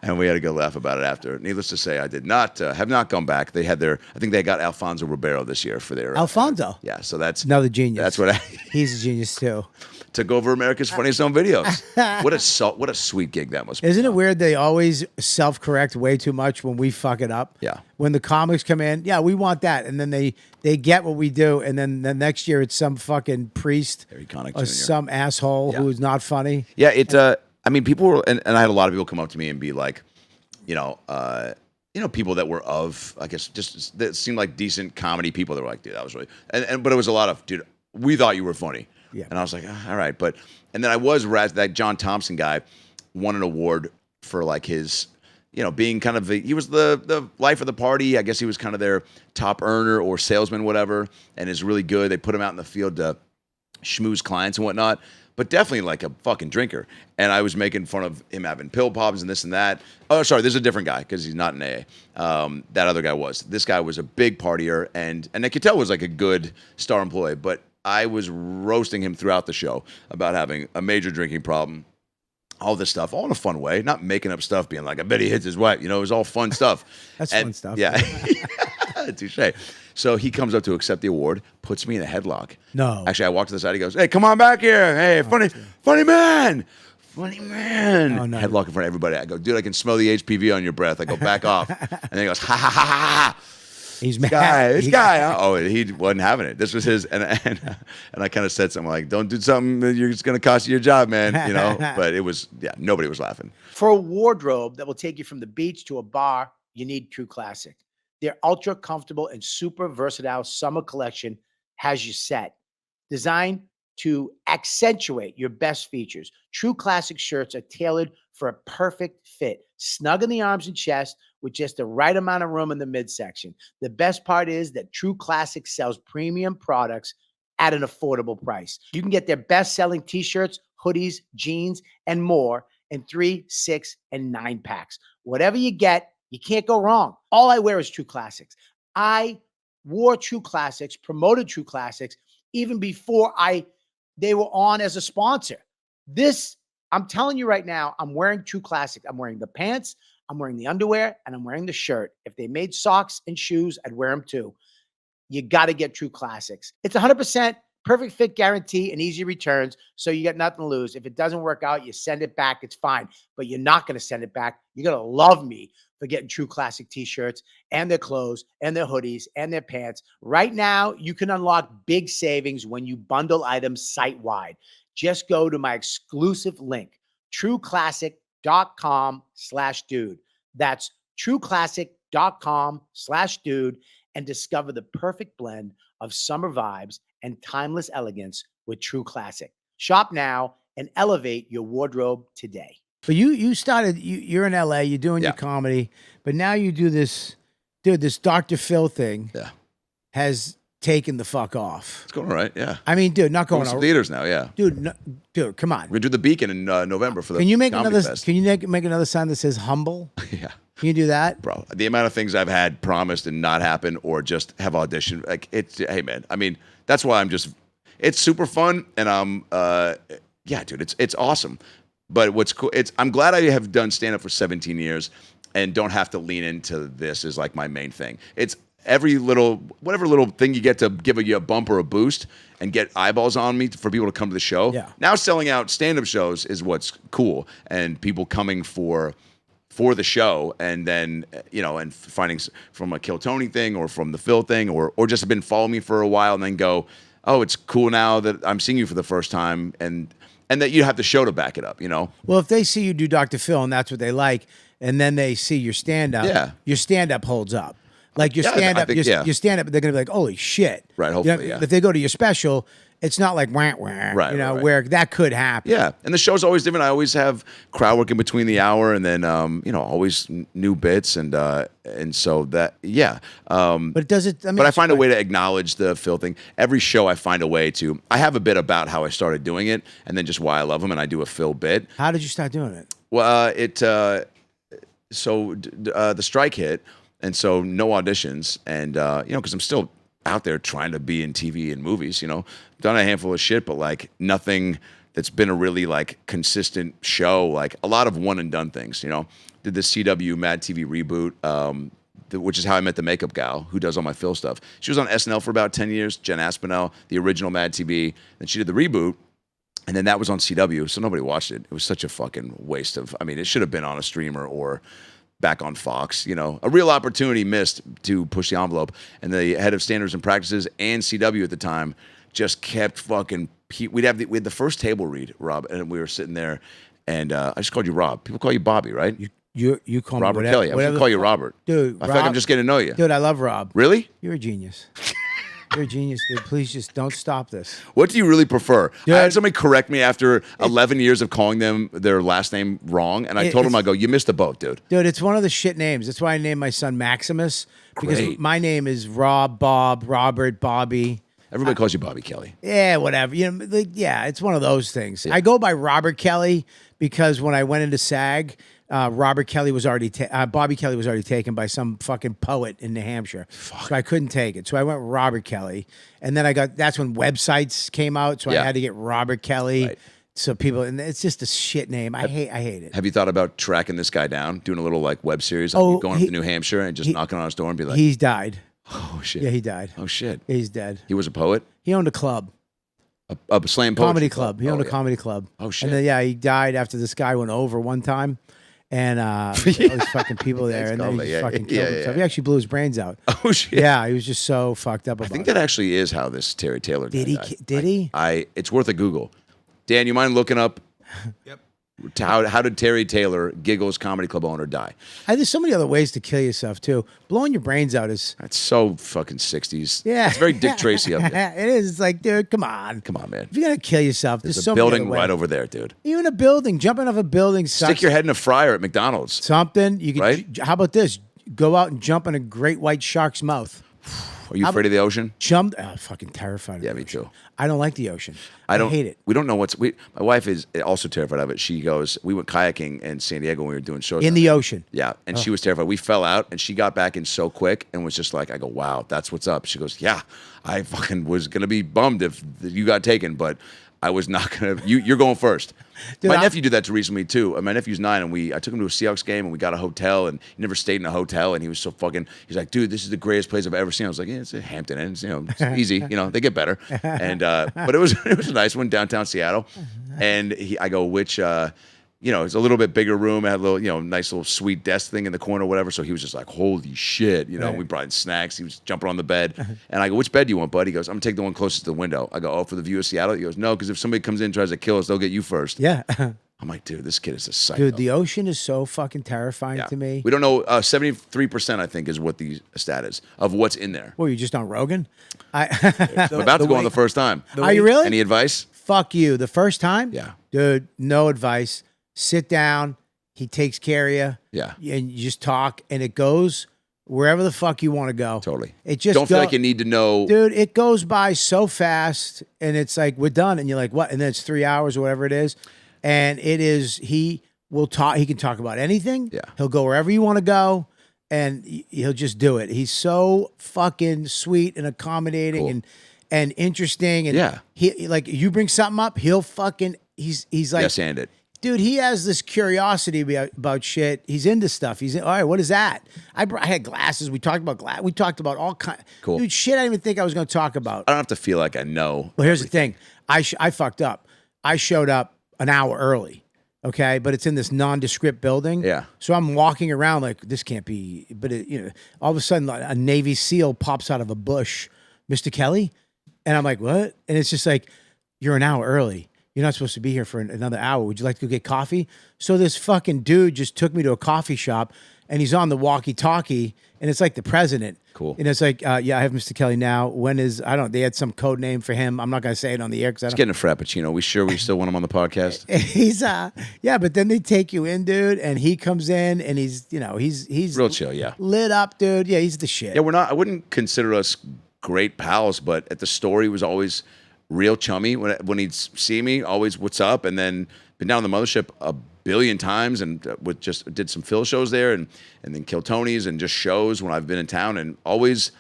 And we had a good laugh about it after. Needless to say, I did not, have not gone back. They had I think they got Alfonso Ribeiro this year for their. Alfonso? Yeah, so that's. Another genius. That's what He's a genius, too. Took over America's Funniest Home Videos. What a sweet gig that must be. Isn't it weird they always self-correct way too much when we fuck it up? Yeah. When the comics come in, yeah, we want that. And then they get what we do. And then the next year it's some fucking priest Harry Connick or Jr. some asshole who is not funny. Yeah, I mean, people were, and I had a lot of people come up to me and be like, people that were I guess, just that seemed like decent comedy people that were like, dude, that was really, but it was a lot of, dude, we thought you were funny. Yeah. And I was like, all right. And then I was that John Thompson guy won an award for like his, being kind of he was the life of the party. I guess he was kind of their top earner or salesman, whatever, and is really good. They put him out in the field to schmooze clients and whatnot, but definitely like a fucking drinker. And I was making fun of him having pill pops and this and that. Oh, sorry, there's a different guy because he's not in AA. That other guy was. This guy was a big partier, and I could tell was like a good star employee, but I was roasting him throughout the show about having a major drinking problem. All this stuff, all in a fun way, not making up stuff, being like, I bet he hits his wife. It was all fun stuff. That's fun stuff. Yeah. Touche. So he comes up to accept the award, puts me in a headlock. No. Actually, I walk to the side. He goes, hey, come on back here. Hey, funny man. Funny man. Oh, no. Headlock in front of everybody. I go, dude, I can smell the HPV on your breath. I go, back off. And then he goes, ha, ha, ha, ha, ha. He's mad. This guy. Huh? Oh, he wasn't having it. This was his, and I kind of said something like, "Don't do something that it's going to cost you your job, man." But it was, nobody was laughing. For a wardrobe that will take you from the beach to a bar, you need True Classic. Their ultra comfortable and super versatile summer collection has you set. Designed to accentuate your best features, True Classic shirts are tailored for a perfect fit, snug in the arms and chest with just the right amount of room in the midsection. The best part is that True Classic sells premium products at an affordable price. You can get their best-selling t-shirts, hoodies, jeans, and more in 3, 6, and 9 packs. Whatever you get, you can't go wrong. All I wear is True Classics. I wore True Classics, promoted True Classics, even before they were on as a sponsor. I'm telling you right now, I'm wearing True Classic. I'm wearing the pants, I'm wearing the underwear, and I'm wearing the shirt. If they made socks and shoes, I'd wear them too. You got to get True Classics. It's 100% perfect fit guarantee and easy returns, so you got nothing to lose. If it doesn't work out, you send it back. It's fine, but you're not going to send it back. You're going to love me for getting True Classic t-shirts and their clothes and their hoodies and their pants. Right now, you can unlock big savings when you bundle items site-wide. Just go to my exclusive link, trueclassic.com/dude. That's trueclassic.com/dude, and discover the perfect blend of summer vibes and timeless elegance with True Classic. Shop now and elevate your wardrobe today. But you started, you're in LA, you're doing your comedy, but now you do this, dude, this Dr. Phil thing has taken the fuck off. It's going all right, yeah. I mean, dude, not going to all theaters now, yeah. Dude, come on. We're going to do the Beacon in November for the Can you make Comedy another? Fest. Can you make another sign that says humble? Yeah. Can you do that, bro? The amount of things I've had promised and not happen, or just have auditioned, like hey man, I mean, that's why it's super fun, and yeah, dude, it's awesome. But what's cool, I'm glad I have done stand up for 17 years and don't have to lean into this as like my main thing. It's whatever little thing you get to give you a bump or a boost and get eyeballs on me for people to come to the show. Yeah. Now selling out stand-up shows is what's cool, and people coming for the show, and then and finding from a Kill Tony thing or from the Phil thing or just have been following me for a while and then go, oh, it's cool now that I'm seeing you for the first time, and that you have the show to back it up, Well, if they see you do Dr. Phil and that's what they like, and then they see your stand-up, your stand-up holds up. Like your stand-up, your stand-up, they're going to be like, holy shit. Right, hopefully, If they go to your special, it's not like, wah, right. where that could happen. Yeah, and the show's always different. I always have crowd work in between the hour, and then, always new bits, and so that, yeah. But does it, but I find a way to acknowledge the Phil thing. Every show I find a way to, I have a bit about how I started doing it, and then just why I love him, and I do a Phil bit. How did you start doing it? Well, the strike hit, and so no auditions, and because I'm still out there trying to be in TV and movies, done a handful of shit, but like nothing that's been a really like consistent show, like a lot of one and done things, did the CW Mad TV reboot, which is how I met the makeup gal who does all my Phil stuff. She was on SNL for about 10 years, Jen Aspinall, the original Mad TV, then she did the reboot. And then that was on CW, so nobody watched it. It was such a fucking waste of, it should have been on a streamer or back on Fox, a real opportunity missed to push the envelope. And the head of standards and practices and CW at the time just kept fucking, we had the first table read, Rob, and we were sitting there, and I just called you Rob. People call you Bobby, right? You call Robert me Kelly. I was going to call you Robert. Dude, I feel like I'm just getting to know you. Dude, I love Rob. Really? You're a genius. You're a genius, dude. Please just don't stop this. What do you really prefer? Dude. I had somebody correct me after 11 years of calling them their last name wrong, and I told them, I go, you missed the boat, dude. Dude, it's one of the shit names. That's why I named my son Maximus, because Great. my name is Rob, Bob, Robert, Bobby. Everybody calls you Bobby Kelly. Yeah, whatever. It's one of those things. I go by Robert Kelly because when I went into SAG, Bobby Kelly was already taken by some fucking poet in New Hampshire. So I couldn't take it. So I went Robert Kelly. And then that's when websites came out. So I had to get Robert Kelly. Right. So people, and it's just a shit name. I hate it. Have you thought about tracking this guy down, doing a little like web series, Oh, going up to New Hampshire and just knocking on his door and be like, He's died. oh shit. Yeah, he died. Oh shit. He's dead. He was a poet? He owned a club. A slam poetry Comedy club. He owned a yeah. comedy club. Oh, shit. And then he died after this guy went over one time, and all these fucking people there, and then he just fucking killed himself. He actually blew his brains out. Oh shit. Yeah, he was just so fucked up about I think it. that actually is how this Terry Taylor guy Did he? died. Did he? It's worth a Google. Dan, you mind looking up? Yep. How did Terry Taylor, Giggles Comedy Club owner, die? There's so many other ways to kill yourself too. Blowing your brains out is. That's so fucking 60s. Yeah, It's very Dick Tracy up there. It is. It's like, dude, come on. Come on, man. If you're gonna kill yourself, There's there's a so many building other ways. right over there, dude. Even a building, jumping off a building. Stick your head in a fryer at McDonald's. Something you can. Right? How about this? Go out and jump in a great white shark's mouth. Are you afraid of the ocean? Jump. Fucking terrified. Of Yeah, the me ocean. too. I don't like the ocean. I don't hate it. We don't know my wife is also terrified of it. She goes, we went kayaking in San Diego when we were doing shows. In the ocean. Yeah, and she was terrified. We fell out, and she got back in so quick and was just like, I go, wow, that's what's up. She goes, yeah, I fucking was going to be bummed if you got taken, but I was not going to. You're going first. Dude, My nephew did that recently, too. My nephew's 9, and I took him to a Seahawks game, and we got a hotel, and he never stayed in a hotel, and he was so fucking, he's like, dude, this is the greatest place I've ever seen. I was like, yeah, it's a Hampton Inn. It's easy. They get better. And but it was a nice one, downtown Seattle. And I go, which, it's a little bit bigger room. It had a little, nice little sweet desk thing in the corner or whatever. So he was just like, holy shit. We brought in snacks. He was jumping on the bed. And I go, which bed do you want, bud? He goes, I'm going to take the one closest to the window. I go, oh, for the view of Seattle? He goes, no, because if somebody comes in and tries to kill us, they'll get you first. Yeah. I'm like, dude, this kid is a psycho. Dude, the ocean is so fucking terrifying to me. We don't know. 73%, I think, is what the stat is of what's in there. Well, you're just on Rogan? I'm about to go on the first time. Are you really? Any advice? Fuck you. The first time? Yeah. Dude, no advice. Sit down. He takes care of you. Yeah. And you just talk, and it goes wherever the fuck you want to go. Totally. It just don't feel like you need to know. Dude, it goes by so fast, and it's like, we're done. And you're like, what? And then it's 3 hours or whatever it is. And it is, he will talk. He can talk about anything. Yeah. He'll go wherever you want to go, and he'll just do it. He's so fucking sweet and accommodating Cool. and interesting. And Yeah. he like, you bring something up, he'll fucking, he's like, Yes, and it. dude, he has this curiosity about shit. He's into stuff. All right, what is that? I had glasses. We talked about glass. We talked about all kind. Cool. Dude, shit I didn't even think I was going to talk about. I don't have to feel like I know. Well, here's the thing. I fucked up. I showed up an hour early, okay? But it's in this nondescript building. Yeah. So I'm walking around like, this can't be, but all of a sudden a Navy SEAL pops out of a bush. Mr. Kelly? And I'm like, what? And it's just like, you're an hour early. You're not supposed to be here for another hour. Would you like to go get coffee? So this fucking dude just took me to a coffee shop, and he's on the walkie-talkie, and it's like the president. Cool. And it's like, yeah, I have Mr. Kelly now. They had some code name for him. I'm not going to say it on the air because I He's don't. getting a frappuccino. We still want him on the podcast? He's yeah, but then they take you in, dude, and he comes in, and he's Real chill, yeah. lit up, dude. Yeah, he's the shit. Yeah, I wouldn't consider us great pals, but at the store, he was always real chummy. When he'd see me, always, what's up? And then been down the mothership a billion times, and just did some Phil shows there, and then Kill Tony's, and just shows when I've been in town, and always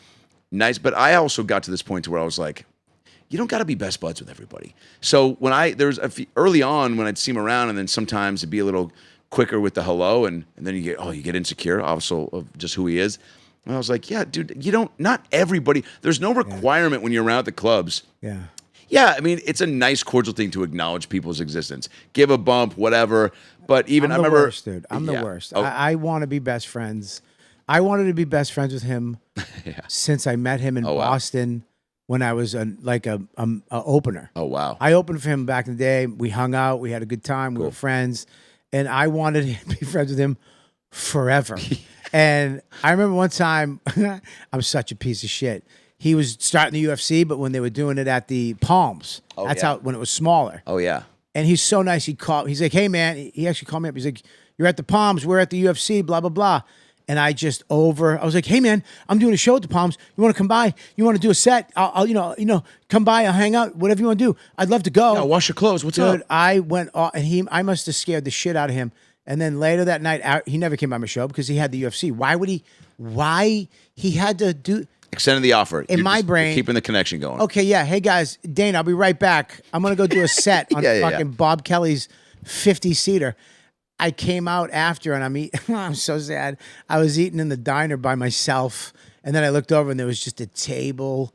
nice. But I also got to this point to where I was like, you don't got to be best buds with everybody. So when early on when I'd see him around, and then sometimes it'd be a little quicker with the hello, and then you get insecure, also of just who he is. And I was like, yeah, dude, not everybody. There's no requirement when you're around at the clubs. Yeah. Yeah, I mean, it's a nice, cordial thing to acknowledge people's existence. Give a bump, whatever. But even I'm I the remember, worst, dude. I'm the worst. Oh. I want to be best friends. I wanted to be best friends with him since I met him in Boston when I was a opener. Oh, wow. I opened for him back in the day. We hung out. We had a good time. We were friends. And I wanted to be friends with him forever. And I remember one time, I'm such a piece of shit. he was starting the UFC, but when they were doing it at the Palms, that's yeah. how when it was smaller. Oh yeah. And he's so nice. He's like, hey man, he actually called me up. He's like, you're at the Palms, we're at the UFC, blah blah blah. And I was like, hey man, I'm doing a show at the Palms. You want to come by? You want to do a set? I'll come by. I'll hang out. Whatever you want to do. I'd love to go. Yeah, wash your clothes. What's Dude, up? I went off, and I must have scared the shit out of him. And then later that night, he never came by my show because he had the UFC. Why he had to do? Extended the offer. In my brain, you're keeping the connection going. Okay, yeah. Hey guys, Dane, I'll be right back. I'm gonna go do a set on fucking Bob Kelly's 50-seater. I came out after and I'm eating. I'm so sad. I was eating in the diner by myself, and then I looked over and there was just a table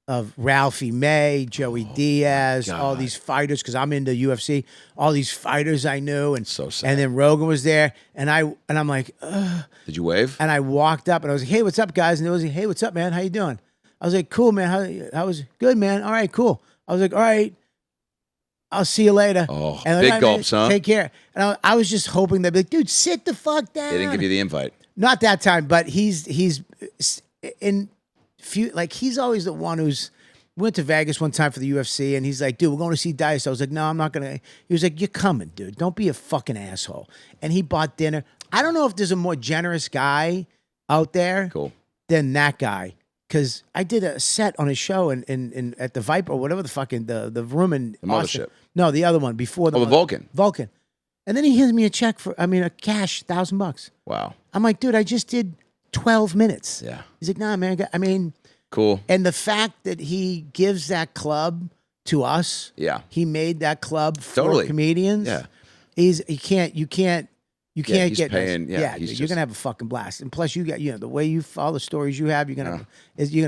of Ralphie May, Joey Diaz, all these fighters because I'm into UFC. All these fighters I knew, and So sad. And then Rogan was there, and I'm like, ugh. Did you wave? And I walked up and I was like, hey, what's up, guys? And they was like, hey, what's up, man? How you doing? I was like, cool, man. How was good, man? All right, cool. I was like, all right. I'll see you later. Oh, and big gulps, huh? Take care. And I was just hoping they'd be like, dude, sit the fuck down. They didn't give you the invite. Not that time, but he's in few, like he's always the one who's went to Vegas one time for the UFC, and he's like, dude, we're going to see Dice. I was like, no, I'm not going to. He was like, you're coming, dude. Don't be a fucking asshole. And he bought dinner. I don't know if there's a more generous guy out there than that guy. Because I did a set on his show in at the Viper or whatever the fucking the room in The Austin. mothership. No, the other one before The Vulcan. Vulcan. And then he hands me a check a cash $1,000. Wow. I'm like, dude, I just did 12 minutes. Yeah. He's like, nah, man. Cool. And the fact that he gives that club to us. Yeah. He made that club for comedians. Yeah. You can't he's get paying. Yeah. you're gonna have a fucking blast. And plus, you got the way you follow the stories you have, you're gonna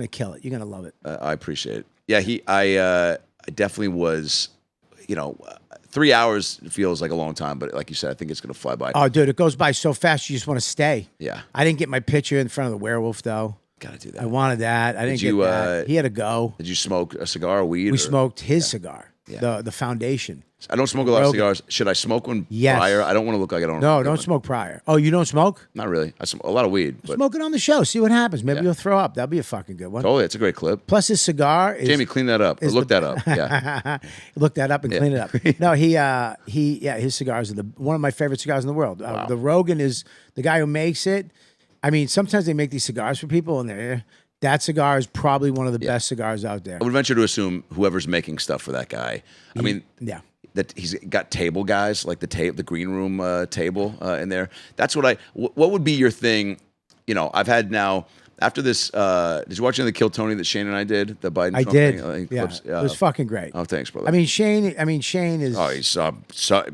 kill it. You're gonna love it. I appreciate it. Yeah, I definitely was. 3 hours feels like a long time, but like you said, I think it's gonna fly by. Oh, dude, it goes by so fast. You just want to stay. Yeah. I didn't get my picture in front of the werewolf though. Gotta do that. I wanted that. I didn't get that. He had to go. Did you smoke a cigar or weed? We smoked his cigar. The Foundation. I don't smoke a lot of cigars. Should I smoke one prior? I don't want to look like I don't. No, don't smoke prior. Oh, you don't smoke? Not really. I smoke a lot of weed. But smoke it on the show. See what happens. Maybe you'll throw up. That'll be a fucking good one. Totally. It's a great clip. Plus his cigar is... Jamie, clean that up. Look that up. Yeah. Look that up and clean it up. No, his cigars are one of my favorite cigars in the world. Wow. The Rogan is the guy who makes it. I mean, sometimes they make these cigars for people and that cigar is probably one of the best cigars out there. I would venture to assume whoever's making stuff for that guy. That he's got table guys like the green room table in there. That's what what would be your thing? I've had now after this. Did you watch any of the Kill Tony that Shane and I did? The Biden. I Trump did. Thing? Yeah, Clips? it was fucking great. Oh, thanks, brother. I mean, Shane is. Oh, he's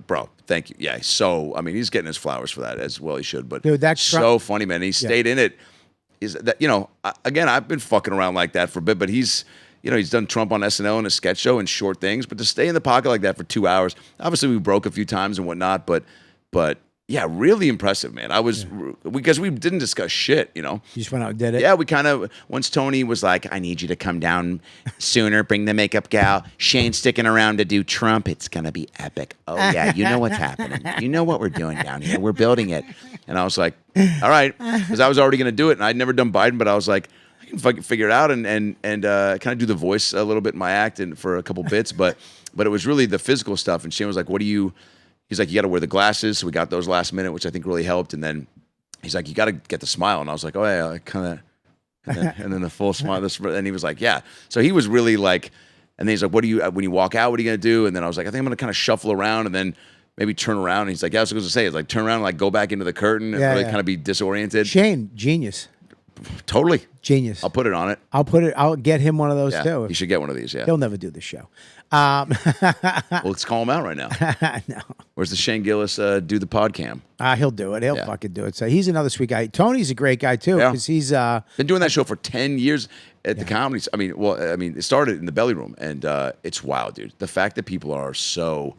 bro. Thank you. Yeah, he's getting his flowers for that as well. He should. But dude, that's so funny, man. He stayed in it. Is that again? I've been fucking around like that for a bit, but he's done Trump on SNL and a sketch show and short things. But to stay in the pocket like that for 2 hours, obviously we broke a few times and whatnot. But yeah, really impressive, man. I was because we didn't discuss shit. You just went out and did it. Yeah, we kind of once Tony was like, "I need you to come down sooner. Bring the makeup gal. Shane's sticking around to do Trump. It's gonna be epic. Oh yeah, you know what's happening. You know what we're doing down here. We're building it." And I was like, "All right," because I was already gonna do it, and I'd never done Biden, but I was like, I can fucking figure it out and kind of do the voice a little bit in my act and for a couple bits, but it was really the physical stuff. And Shane was like, "What do you?" He's like, "You got to wear the glasses." So we got those last minute, which I think really helped. And then he's like, "You got to get the smile." And I was like, "Oh yeah, I kind of," and then the full smile. And he was like, "Yeah." So he was really like, and then he's like, "What do you, when you walk out, what are you going to do?" And then I was like, "I think I'm going to kind of shuffle around and then maybe turn around." And he's like, "Yeah, I was going to say, it's like turn around and like go back into the curtain and really kind of be disoriented." Shane, genius. Totally. Genius. I'll put it on it. I'll get him one of those too. You should get one of these, yeah. He'll never do the show. Well, let's call him out right now. No. Where's the Shane Gillis do the podcam? He'll do it. He'll fucking do it. So he's another sweet guy. Tony's a great guy too because he's been doing that show for 10 years at the comedy. I mean, it started in the Belly Room, and it's wild, dude. The fact that people are so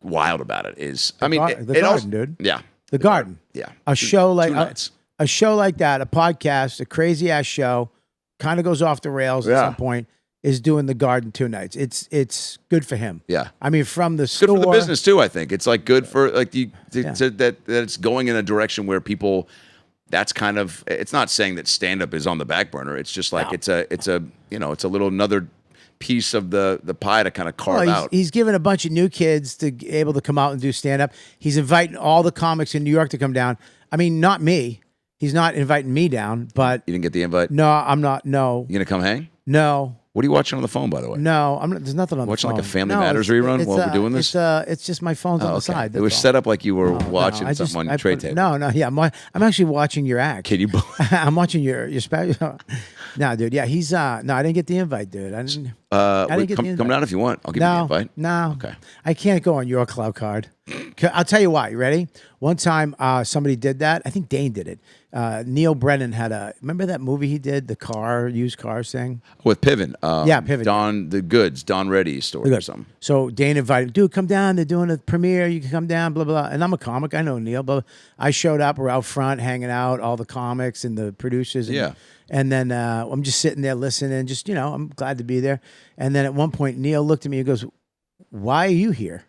wild about it is, the Garden, also, dude. Yeah, the Garden. Yeah, a show like nights. A show like that, a podcast, a crazy ass show, kind of goes off the rails at some point. Is doing the Garden 2 nights. It's good for him. Yeah, I mean, from the store, good for the business too. I think it's like good for like that it's going in a direction where people that's kind of, it's not saying that stand up is on the back burner. It's just like it's a it's a little another piece of the pie to kind of carve out. He's given a bunch of new kids to be able to come out and do stand up. He's inviting all the comics in New York to come down. I mean, not me. He's not inviting me down, but You didn't get the invite? no, I'm not. No, You gonna come hang? no, What are you watching on the phone, by the way? no. I'm not. There's nothing on Watching the phone. like a Family Matters rerun while we're doing this? It's just my phone's on the side. It was that's all. set up like you were No, watching I something just- on I tray put- tape. No, yeah, I'm actually watching your act. Can you? I'm watching your special. No, dude. Yeah, he's no. I didn't get the invite, dude. I didn't. didn't get the Come invite. down if you want. I'll give you the invite. No. Okay. I can't go on your cloud card. I'll tell you why. You ready? One time, somebody did that. I think Dane did it. Neil Brennan had remember that movie he did, the used cars thing? With Piven. Yeah, Piven. Don Reddy's story or something. So Dane invited, dude, come down. They're doing a premiere. You can come down, blah, blah. And I'm a comic. I know Neil, but I showed up. We're out front hanging out, all the comics and the producers. And, Yeah. And then I'm just sitting there listening, just, I'm glad to be there. And then at one point, Neil looked at me and goes, why are you here?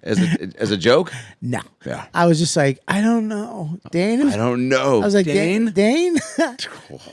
As a joke? No. Yeah. I was just like, I don't know. Dane? I don't know. I was like, Dane? Dane?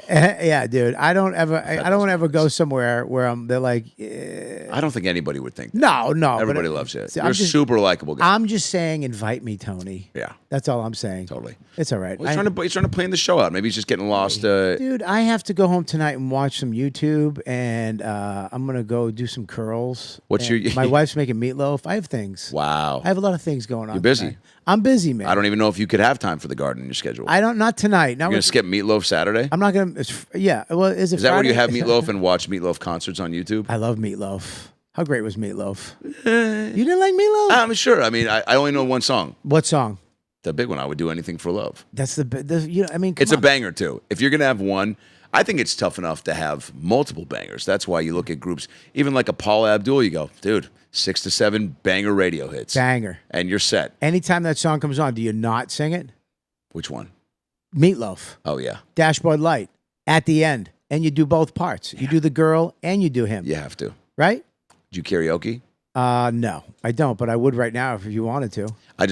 Yeah, dude. I don't ever go somewhere where they're like, I don't think anybody would think that. no. Everybody loves you. See, You're a super likable guy. I'm just saying, invite me, Tony. Yeah. That's all I'm saying. Totally. It's all right. Well, he's trying to plan the show out. Maybe he's just getting lost. Dude, I have to go home tonight and watch some YouTube, and I'm gonna go do some curls. What's And your- My wife's making meatloaf. I have things. Wow. I have a lot of things going on. You're busy. tonight. I'm busy, man. I don't even know if you could have time for the garden in your schedule. Not tonight. Not You're gonna with- skip Meatloaf Saturday? I'm not gonna. Yeah. Well, is it? Is that where you have Friday? Meatloaf and watch Meatloaf concerts on YouTube? I love meatloaf. How great was meatloaf? You didn't like meatloaf? I'm sure. I mean, I only know one song. What song? The big one. I would do anything for love. That's I mean, come It's a on. banger too. If you're gonna have one, I think it's tough enough to have multiple bangers. That's why you look at groups, even like a Paul Abdul. You go, dude, 6 to 7 banger radio hits, Banger. and you're set. Anytime that song comes on, do you not sing it? Which one? Meatloaf. Oh yeah, Dashboard Light at the end, and you do both parts. You do the girl and you do him. you have to. Right? Did you karaoke? No, I don't, but I would right now if you wanted to. I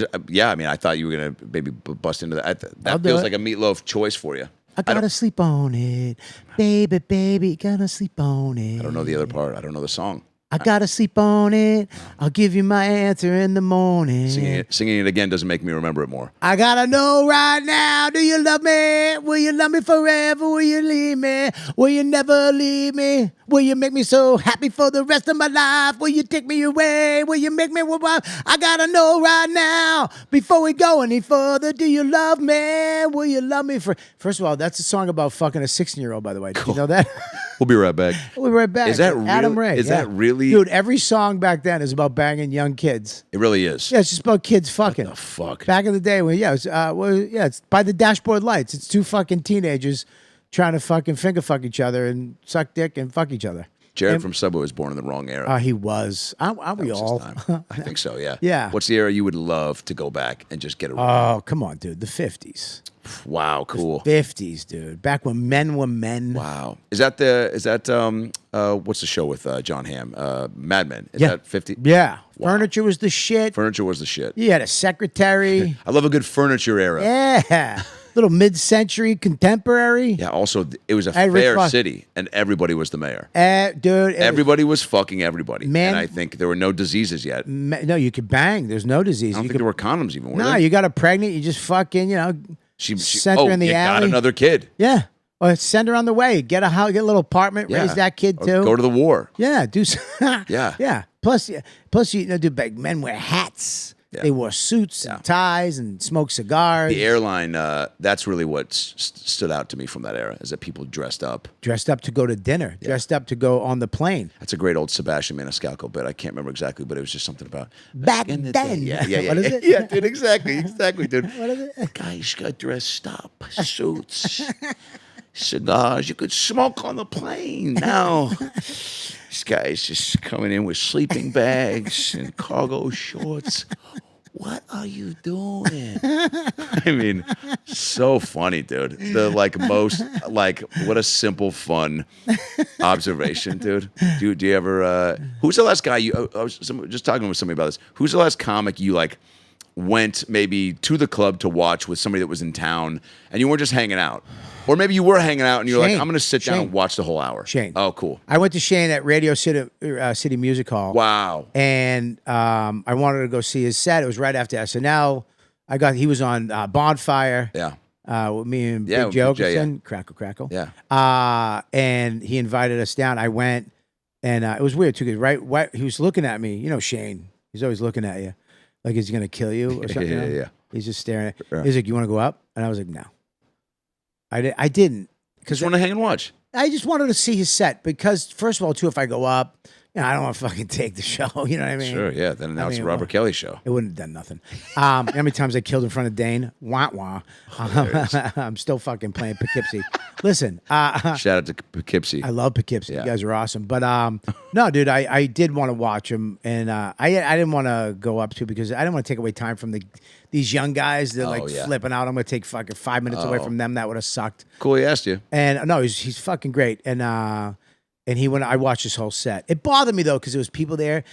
mean, I thought you were gonna maybe bust into that. I'll That do feels it. like a Meatloaf choice for you. I gotta sleep on it, baby, gotta sleep on it. I don't know the other part. I don't know the song. I gotta sleep on it. I'll give you my answer in the morning. Singing it again doesn't make me remember it more. I gotta know right now, do you love me? Will you love me forever? Will you leave me? Will you never leave me? Will you make me so happy for the rest of my life? Will you take me away? Will you make me wife? I gotta know right now, before we go any further, do you love me? Will you love me for... First of all, that's a song about fucking a 16-year-old, by the way. Did you know that? We'll be right back. We'll be right back. Is that Adam real- Ray. is that really- Dude, every song back then is about banging young kids. It really is. Yeah, it's just about kids fucking. The fuck. Back in the day, it's by the dashboard lights. It's two fucking teenagers trying to fucking finger fuck each other and suck dick and fuck each other. Jared from Subway was born in the wrong era. He was. Aren't we That was all? his time. I think so. Yeah. Yeah. What's the era you would love to go back and just get a? Oh, come on, dude. The 50s. Wow. Cool. 50s, dude. Back when men were men. Wow. Is that what's the show with John Hamm? Mad Men. Is Yeah. that 50? Yeah. Wow. Furniture was the shit. Furniture was the shit. You had a secretary. I love a good furniture era. Yeah. Little mid-century contemporary. Yeah. Also, it was a Hey, Rick fair Ross. city, and everybody was the mayor. Dude. Everybody was fucking everybody. Man- And I think there were no diseases yet. I No, you could bang. There's no disease. don't You think could, there were condoms even. Were no, there? you got her pregnant. You just fucking, She sent her in the you got alley. another kid. Yeah. Or send her on the way. Get a house, get a little apartment, Yeah. raise that kid Or too. Go to the war. Yeah, do Yeah. Yeah. Plus do big men wear hats. Yeah. They wore suits Yeah. and ties and smoked cigars. The airline, that's really what stood out to me from that era, is that people dressed up. Dressed up to go to dinner, dressed up to go on the plane. That's a great old Sebastian Maniscalco bit. I can't remember exactly, but it was just something about Back in the then. day. Yeah. What is it? Yeah, dude, exactly, dude. What is it? Guys got dressed up, suits, cigars. You could smoke on the plane. Now, this guy's just coming in with sleeping bags and cargo shorts. What are you doing? I mean, so funny, dude. The what a simple, fun observation, dude. Do you ever? Who's the last guy you? I was just talking with somebody about this. Who's the last comic you went maybe to the club to watch with somebody that was in town, and you weren't just hanging out, or maybe you were hanging out and you're like, Shane. I'm going to sit down Shane. and watch the whole hour. Shane. Oh, cool. I went to Shane at Radio City Music Hall. Wow. And I wanted to go see his set. It was right after SNL. He was on Bonfire. Yeah. With me and Yeah, Big with Joe. Big J, yeah. Crackle, crackle. Yeah. And he invited us down. I went, and it was weird too, because right, he was looking at me. You know, Shane. He's always looking at you, like he's gonna kill you or something. Yeah. He's just staring at. Yeah. He's like, "You want to go up?" And I was like, "No." I didn't Just want to hang and watch. I just wanted to see his set because, first of all, too, if I go up, I don't want to fucking take the show. You know what I mean? Sure, yeah. Then now it's mean, a Robert Kelly show. It wouldn't have done nothing. How many times I killed in front of Dane? Wah wah. I'm still fucking playing Poughkeepsie. Listen, Shout out to Poughkeepsie. I love Poughkeepsie. Yeah. You guys are awesome. But no, dude, I did want to watch him, and I didn't want to go up to because I didn't want to take away time from these young guys that yeah. flipping out. I'm gonna take fucking 5 minutes away from them. That would have sucked. Cool, he asked you. And no, he's fucking great. And I watched his whole set. It bothered me though because there was people there,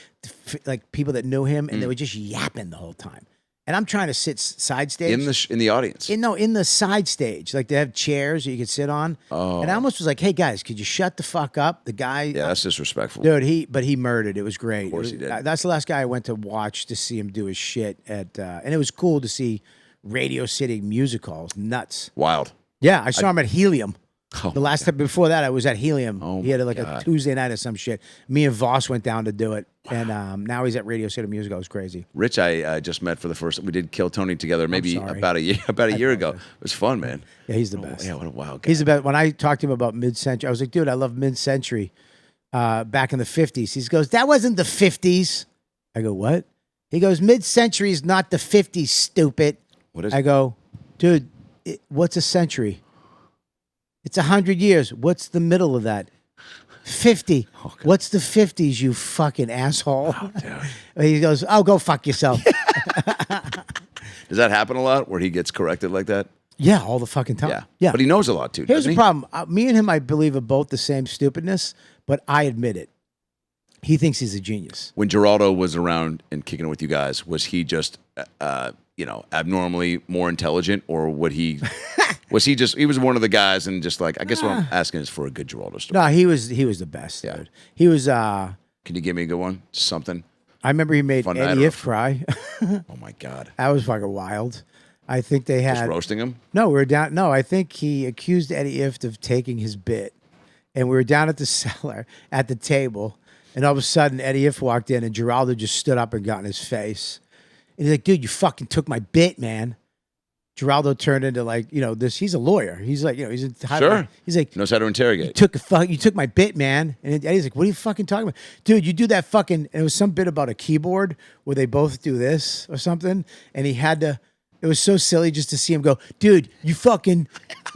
like people that knew him, and they were just yapping the whole time. And I'm trying to sit side stage In the audience. in the side stage, like they have chairs that you could sit on. Oh. And I almost was like, "Hey guys, could you shut the fuck up?" The guy, Yeah, that's disrespectful. dude, he murdered. It was great. Of course he did. That's the last guy I went to watch to see him do his shit at, and it was cool to see Radio City Music Hall. It was nuts. Wild. Yeah, I saw him at Helium. Oh, The last time before that, I was at Helium. Oh He had my like a God. Tuesday night or some shit. Me and Voss went down to do it, and now he's at Radio City Music Hall. It was crazy. Rich, I just met for the first. We did Kill Tony together, maybe sorry. about a year ago. It was fun, man. Yeah, he's the best. Yeah, what a wild guy. He's the best. When I talked to him about mid-century, I was like, dude, I love mid-century. Back in the 50s. He goes, that wasn't the 50s. I go, what? He goes, mid-century is not the 50s, stupid. What is I go, dude, what's a century? It's 100 years. What's the middle of that? 50. What's the 50s, you fucking asshole? He goes, oh, go fuck yourself. Does that happen a lot where he gets corrected like that? Yeah, all the fucking time. Yeah. But he knows a lot too, Here's doesn't the he? problem. Me and him, I believe, are both the same stupidness, but I admit it. He thinks he's a genius. When Geraldo was around and kicking it with you guys, was he just, abnormally more intelligent, or would he? He was one of the guys, and just like, I guess what I'm asking is for a good Geraldo story. No, he was the best, Yeah. dude. He was. Can you give me a good one? Something. I remember he made Fun night Eddie or- If cry. Oh my God. That was fucking wild. I think they Just had. roasting him. No, we were down. No, I think he accused Eddie If of taking his bit, and we were down at the cellar at the table, and all of a sudden Eddie If walked in, and Geraldo just stood up and got in his face, and he's like, "Dude, you fucking took my bit, man." Geraldo turned into like, this. He's a lawyer. He's like, he's in. Sure. He's like, Knows how to interrogate. You took my bit, man. And Eddie's like, what are you fucking talking about? Dude, you do that fucking, and it was some bit about a keyboard where they both do this or something. And he had to, it was so silly just to see him go, dude, he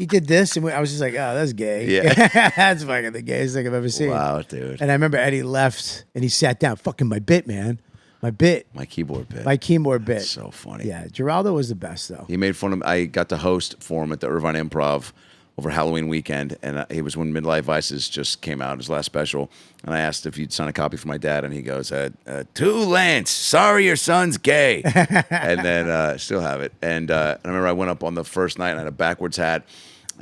did this. And I was just like, oh, that's gay. Yeah. That's fucking the gayest thing I've ever seen. Wow, dude. And I remember Eddie left and he sat down, fucking my bit, man. My bit. My keyboard bit. My keyboard bit. That's so funny. Yeah. Geraldo was the best though. He made fun of. I got to host for him at the Irvine Improv over Halloween weekend, and it was when Midlife Vices just came out, his last special. And I asked if he'd sign a copy for my dad, and he goes, "To Lance, sorry your son's gay," and then still have it. And I remember I went up on the first night and I had a backwards hat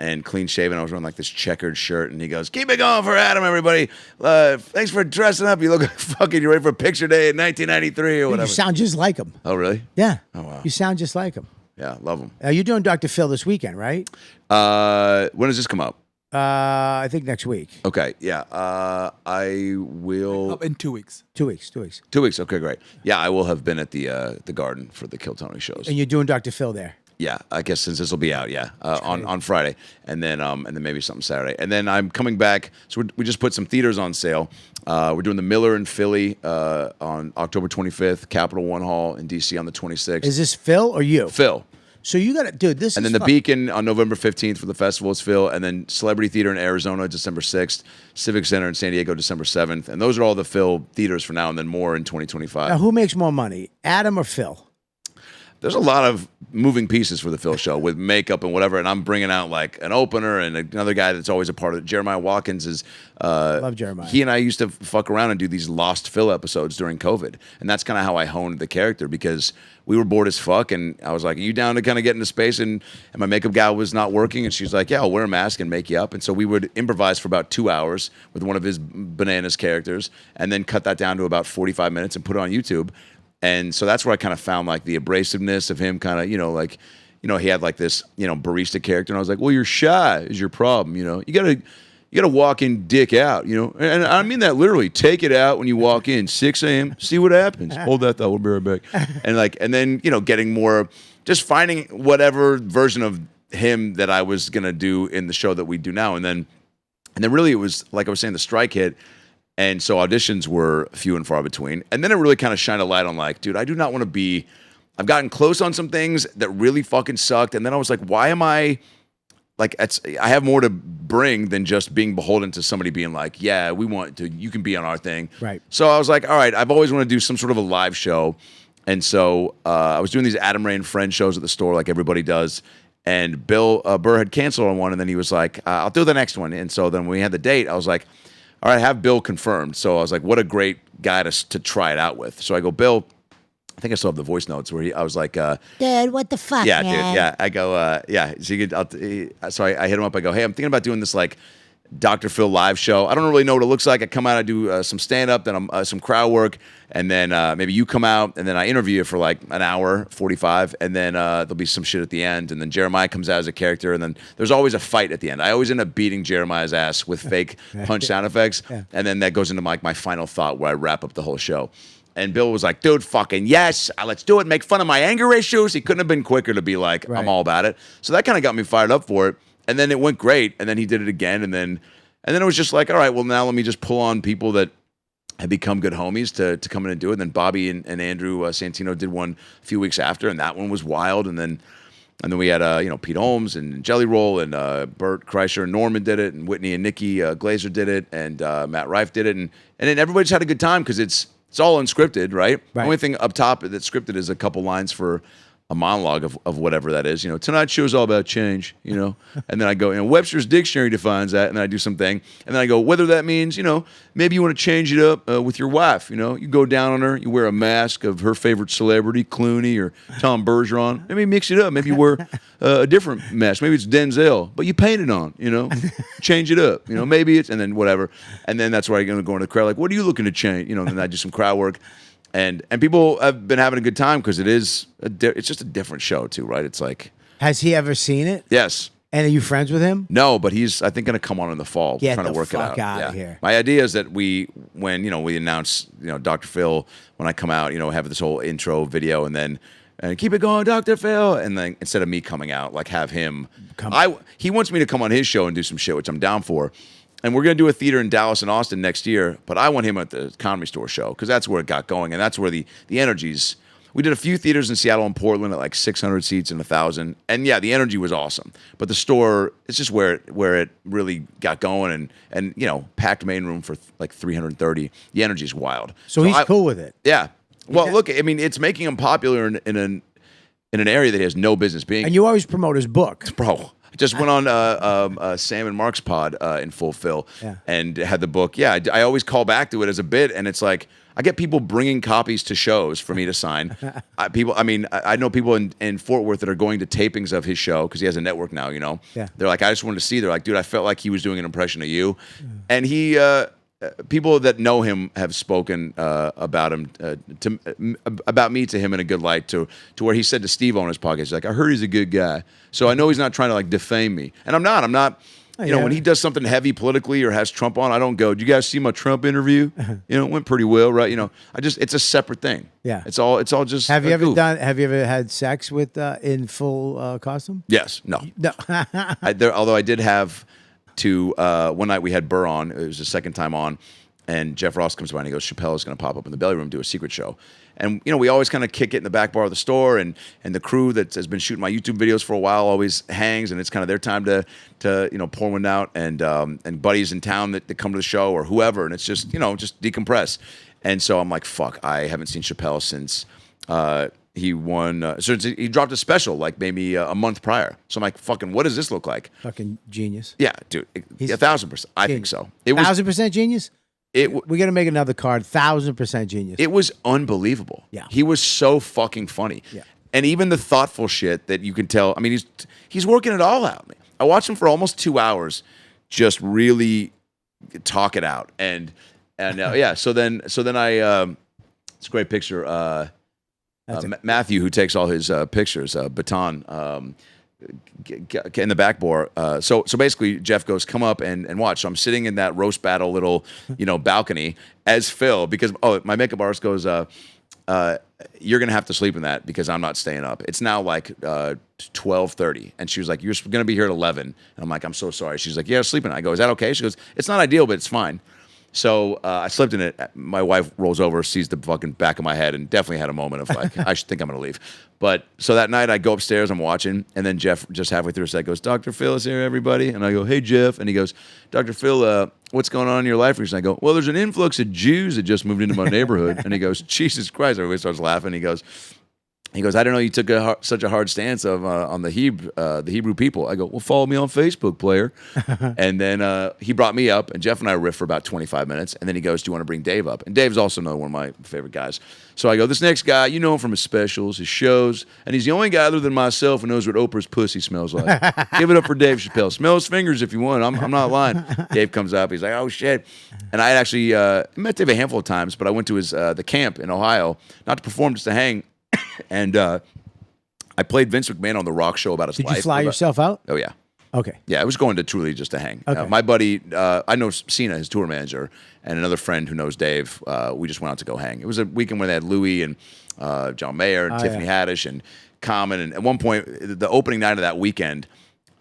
and clean shaven. I was wearing like this checkered shirt, and he goes, "Keep it going for Adam, everybody. Thanks for dressing up. You look like fucking you're ready for picture day in 1993 or Dude, whatever." you sound just like him. Oh, really? Yeah. Oh, wow. You sound just like him. Yeah, love him. You're doing Dr. Phil this weekend, right? When does this come up? I think next week. Okay, yeah. I will. Up in 2 weeks. 2 weeks. 2 weeks. 2 weeks. Okay, great. Yeah, I will have been at the Garden for the Kill Tony shows. And you're doing Dr. Phil there. Yeah, I guess since this will be out, yeah, on Friday, and then maybe something Saturday, and then I'm coming back. So we just put some theaters on sale. We're doing the Miller in Philly on October 25th, Capital One Hall in DC on the 26th. Is this Phil or you? Phil? So you got to, dude, this And is then the fun. Beacon on November 15th for the festival is Phil. And then Celebrity Theater in Arizona, December 6th. Civic Center in San Diego, December 7th. And those are all the Phil theaters for now, and then more in 2025. Now, who makes more money, Adam or Phil? there's a lot of moving pieces for the Phil show with makeup and whatever, and I'm bringing out like an opener and another guy that's always a part of it. Jeremiah Watkins is Love Jeremiah. He and I used to fuck around and do these Lost Phil episodes during COVID, and that's kind of how I honed the character because we were bored as fuck, and I was like, "Are you down to kind of get into space?" And my makeup gal was not working, and she's like, "Yeah, I'll wear a mask and make you up." And so we would improvise for about 2 hours with one of his bananas characters, and then cut that down to about 45 minutes and put it on YouTube. And so that's where I kind of found like the abrasiveness of him, kind of, he had like this, barista character, and I was like, "Well, you're shy is your problem, You gotta walk in dick out, And I mean that literally. Take it out when you walk in, 6 a.m. See what happens. Hold that thought. We'll be right back. And then getting more, just finding whatever version of him that I was gonna do in the show that we do now. And then really it was like I was saying, the strike hit, and so auditions were few and far between. And then it really kind of shined a light on like, dude, I do not want to be. I've gotten close on some things that really fucking sucked, and then I was like, why am I? Like, I have more to bring than just being beholden to somebody being like, yeah, you can be on our thing. Right. So I was like, all right, I've always wanted to do some sort of a live show. And so I was doing these Adam Ray and Friends shows at the store like everybody does. And Bill Burr had canceled on one, and then he was like, I'll do the next one. And so then when we had the date, I was like, all right, have Bill confirmed. So I was like, what a great guy to try it out with. So I go, Bill, I think I still have the voice notes where I was like, dude, what the fuck, yeah, man? dude, yeah. I go, yeah. So I hit him up. I go, hey, I'm thinking about doing this like Dr. Phil live show. I don't really know what it looks like. I come out, I do some stand up, then some crowd work, and then maybe you come out, and then I interview you for like an hour, 45, and then there'll be some shit at the end, and then Jeremiah comes out as a character, and then there's always a fight at the end. I always end up beating Jeremiah's ass with fake punch sound effects, and then that goes into my final thought where I wrap up the whole show. And Bill was like, dude, fucking yes, let's do it. Make fun of my anger issues. He couldn't have been quicker to be like, I'm all about it. So that kind of got me fired up for it. And then it went great. And then he did it again. And then it was just like, all right, well, now let me just pull on people that have become good homies to come in and do it. And then Bobby and Andrew Santino did one a few weeks after, and that one was wild. And then we had Pete Holmes and Jelly Roll and Bert Kreischer and Norman did it, and Whitney and Nikki Glazer did it, and Matt Rife did it. And then everybody just had a good time because it's all unscripted, right? The only thing up top that's scripted is a couple lines for a monologue of whatever that is. Tonight's show is all about change, And then I go, Webster's Dictionary defines that, and then I do something. And then I go, whether that means, maybe you want to change it up with your wife, You go down on her, you wear a mask of her favorite celebrity, Clooney or Tom Bergeron. Maybe mix it up. Maybe you wear a different mask. Maybe it's Denzel, but you paint it on, Change it up, Maybe it's, and then whatever. And then that's where I'm going to go into the crowd, like, what are you looking to change? And then I do some crowd work. And people have been having a good time because it's just a different show too, right? It's like, has he ever seen it? Yes. And are you friends with him? No, but he's I think going to come on in the fall. Get trying to work the fuck it out. out of here. My idea is that when we announce Dr. Phil, when I come out, have this whole intro video, and then keep it going, Dr. Phil, and then instead of me coming out, like have him he wants me to come on his show and do some shit, which I'm down for. And we're going to do a theater in Dallas and Austin next year, but I want him at the Comedy Store show because that's where it got going, and that's where the energies. We did a few theaters in Seattle and Portland at like 600 seats and 1,000, and yeah, the energy was awesome. But the store, it's just where it really got going, and packed main room for like 330. The energy is wild. So he's cool with it. Yeah. Well, look, I mean, it's making him popular in an area that he has no business being. And you always promote his book, bro. Just went on Sam and Mark's pod in Full Phil and had the book. Yeah, I always call back to it as a bit, and it's like I get people bringing copies to shows for me to sign. I know people in Fort Worth that are going to tapings of his show because he has a network now. Yeah. They're like, I just wanted to see. They're like, dude, I felt like he was doing an impression of you, and he. People that know him have spoken about him about me to him in a good light to where he said to Steve on his podcast, he's like, I heard he's a good guy, so I know he's not trying to like defame me, and I'm not. When he does something heavy politically or has Trump on, I don't go, do you guys see my Trump interview? It went pretty well, right? It's a separate thing. Yeah, it's all just. Have you ever had sex with in full costume? Yes. No. Although I did have. One night we had Burr on. It was the second time on, and Jeff Ross comes by and he goes, Chappelle is going to pop up in the belly room, do a secret show. And we always kind of kick it in the back bar of the store, and the crew that has been shooting my YouTube videos for a while always hangs, and it's kind of their time to pour one out, and buddies in town that come to the show or whoever, and it's just just decompress. And so I'm like, fuck, I haven't seen Chappelle since he won. He dropped a special like maybe a month prior. So I'm like, fucking, what does this look like? Fucking genius. Yeah, dude, He's 1,000%. I think so. It was 1,000% genius. We got to make another card. 1,000% genius. It was unbelievable. Yeah. He was so fucking funny. Yeah. And even the thoughtful shit that you can tell. I mean, he's working it all out. I watched him for almost 2 hours, just really talk it out. And yeah. So then I. It's a great picture. Matthew, who takes all his pictures, Baton, in the backboard. So basically, Jeff goes, "Come up and watch." So I'm sitting in that roast battle little, balcony as Phil, because my makeup artist goes, "You're gonna have to sleep in that because I'm not staying up." It's now like 12:30, and she was like, "You're gonna be here at 11." And I'm like, "I'm so sorry." She's like, "Yeah, sleep in it." I go, "Is that okay?" She goes, "It's not ideal, but it's fine." So I slept in it. My wife rolls over, sees the fucking back of my head, and definitely had a moment of like, I should think I'm going to leave. But so that night I go upstairs, I'm watching, and then Jeff just halfway through a set goes, "Dr. Phil is here, everybody." And I go, "Hey, Jeff." And he goes, "Dr. Phil, what's going on in your life recently?" I go, "Well, there's an influx of Jews that just moved into my neighborhood." And he goes, "Jesus Christ." Everybody starts laughing. He goes, "I didn't know you took such a hard stance on the Hebrew people." I go, "Well, follow me on Facebook, player." And then he brought me up, and Jeff and I riffed for about 25 minutes. And then he goes, "Do you want to bring Dave up?" And Dave's also another one of my favorite guys. So I go, "This next guy, you know him from his specials, his shows, and he's the only guy other than myself who knows what Oprah's pussy smells like." Give it up for Dave Chappelle. Smell his fingers if you want. I'm not lying. Dave comes up. He's like, "Oh, shit." And I had actually met Dave a handful of times, but I went to his the camp in Ohio, not to perform, just to hang. And I played Vince McMahon on the Rock Show about his life. Did you fly yourself out? Oh, yeah. Okay. Yeah, I was going to Truly just to hang. Okay. My buddy, I know Cena, his tour manager, and another friend who knows Dave. We just went out to go hang. It was a weekend where they had Louis and John Mayer and Tiffany Haddish and Common. And at one point, the opening night of that weekend,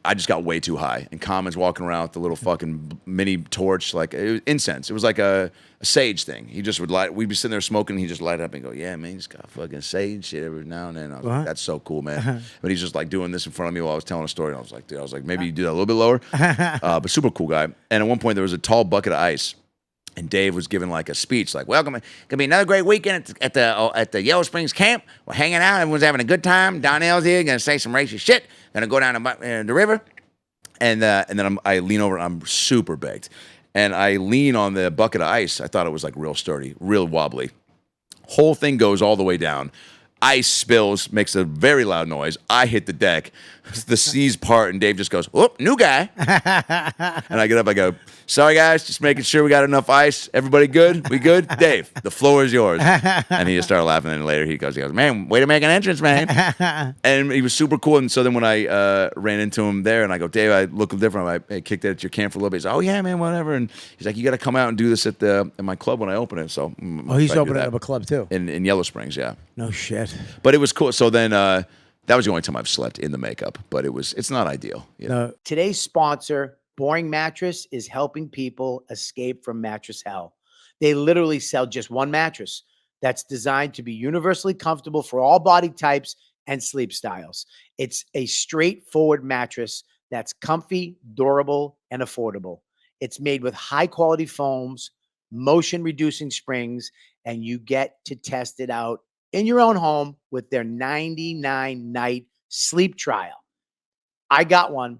I just got way too high. And Common's walking around with the little fucking mini torch, like it was incense. It was like a sage thing. He just would light. We'd be sitting there smoking. And he'd just light up and go, "Yeah, man, he's got fucking sage shit every now and then." I was like, "That's so cool, man." But he's just like doing this in front of me while I was telling a story. And I was like, "Dude, maybe you do that a little bit lower." But super cool guy. And at one point, there was a tall bucket of ice. And Dave was giving like a speech, like, "Welcome, gonna be another great weekend at the Yellow Springs camp. We're hanging out, everyone's having a good time. Donnell's here, gonna say some racist shit. Gonna go down the river." And then I lean over. I'm super baked, and I lean on the bucket of ice. I thought it was like real sturdy, real wobbly. Whole thing goes all the way down. Ice spills, makes a very loud noise. I hit the deck. The seas part, and Dave just goes, "Oh, new guy." And I get up, I go, "Sorry, guys, just making sure we got enough ice. Everybody good? We good? Dave, the floor is yours." And he just started laughing, and later he goes, "Man, way to make an entrance, man." And he was super cool. And so then when I ran into him there, and I go, "Dave, I look different. I kicked it at your camp for a little bit." He's like, "Oh, yeah, man, whatever." And he's like, "You got to come out and do this at my club when I open it." So he's opening up a club too? In Yellow Springs, yeah. No shit. But it was cool. So then that was the only time I've slept in the makeup, but it's not ideal. No. Today's sponsor, Boring Mattress, is helping people escape from mattress hell. They literally sell just one mattress that's designed to be universally comfortable for all body types and sleep styles. It's a straightforward mattress that's comfy, durable, and affordable. It's made with high quality foams, motion reducing springs, and you get to test it out in your own home with their 99-night sleep trial. I got one.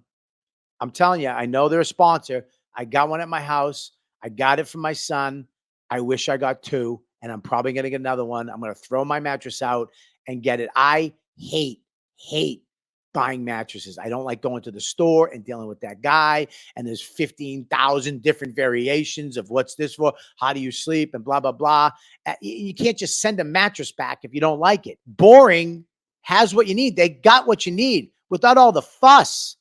I'm telling you, I know they're a sponsor. I got one at my house. I got it from my son. I wish I got two, and I'm probably going to get another one. I'm going to throw my mattress out and get it. I hate buying mattresses. I don't like going to the store and dealing with that guy. And there's 15,000 different variations of what's this for, how do you sleep, and blah, blah, blah. You can't just send a mattress back if you don't like it. Boring has what you need. They got what you need without all the fuss.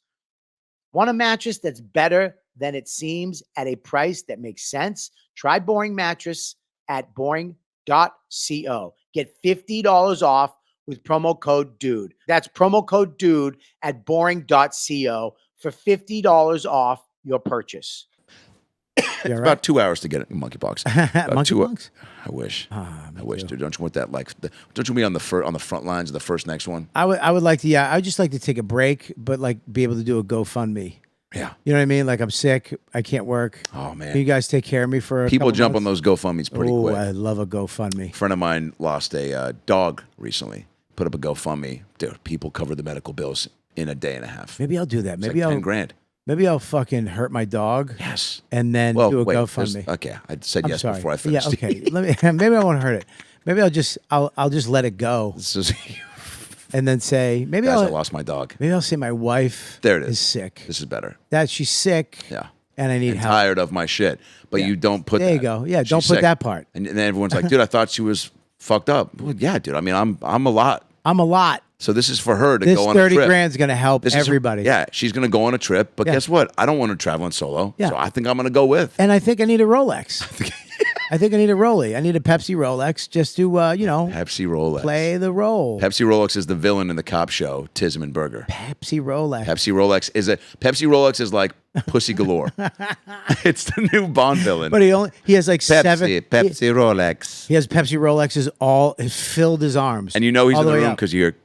Want a mattress that's better than it seems at a price that makes sense? Try Boring Mattress at boring.co. Get $50 off with promo code DUDE. That's promo code DUDE at boring.co for $50 off your purchase. It's about 2 hours to get it in monkeypox. Monkeypox? I wish. I wish, dude. Don't you want that? Don't you be on the front lines of the first next one? I would like to. Yeah, I would just like to take a break, but like be able to do a GoFundMe. Yeah. You know what I mean? Like I'm sick. I can't work. Oh man. Can you guys take care of me for People jump months? on those GoFundMes pretty quick. I love a GoFundMe. A friend of mine lost a dog recently. put up a GoFundMe. Dude, people cover the medical bills in a day and a half. Maybe I'll do that. It's Maybe like I'll 10 grand. Maybe I'll fucking hurt my dog. Yes. And then do a GoFundMe. Okay, I said I'm yes sorry. before I finished. Yeah, okay. Maybe I won't hurt it. Maybe I'll just let it go. This is, And then say maybe guys, I I'll lost my dog. maybe I'll say my wife There it is. is sick. This is better. That she's sick. Yeah. And I need And help. tired of my shit. But Yeah. you don't put There that. you go. Yeah, She's don't put sick. that part. And then everyone's like, dude, I thought she was fucked up. Well, yeah, dude. I mean, I'm a lot. I'm a lot. So this is for her to This go on a 30 trip. grand's gonna help This is- everybody. Yeah, she's going to go on a trip. But Yeah. guess what? I don't want her traveling solo. Yeah. So I think I'm going to go with. And I think I need a Rolex. I think I need a Rollie. I need a Pepsi Rolex just to Pepsi Rolex. play the role. Pepsi Rolex is the villain in the cop show, Tism and Berger. Pepsi Rolex. Pepsi Rolex is like pussy galore. It's the new Bond villain. But he has like seven. Pepsi Rolex. He has Pepsi Rolexes all it filled his arms. And you know he's all in the way room up. because you hear.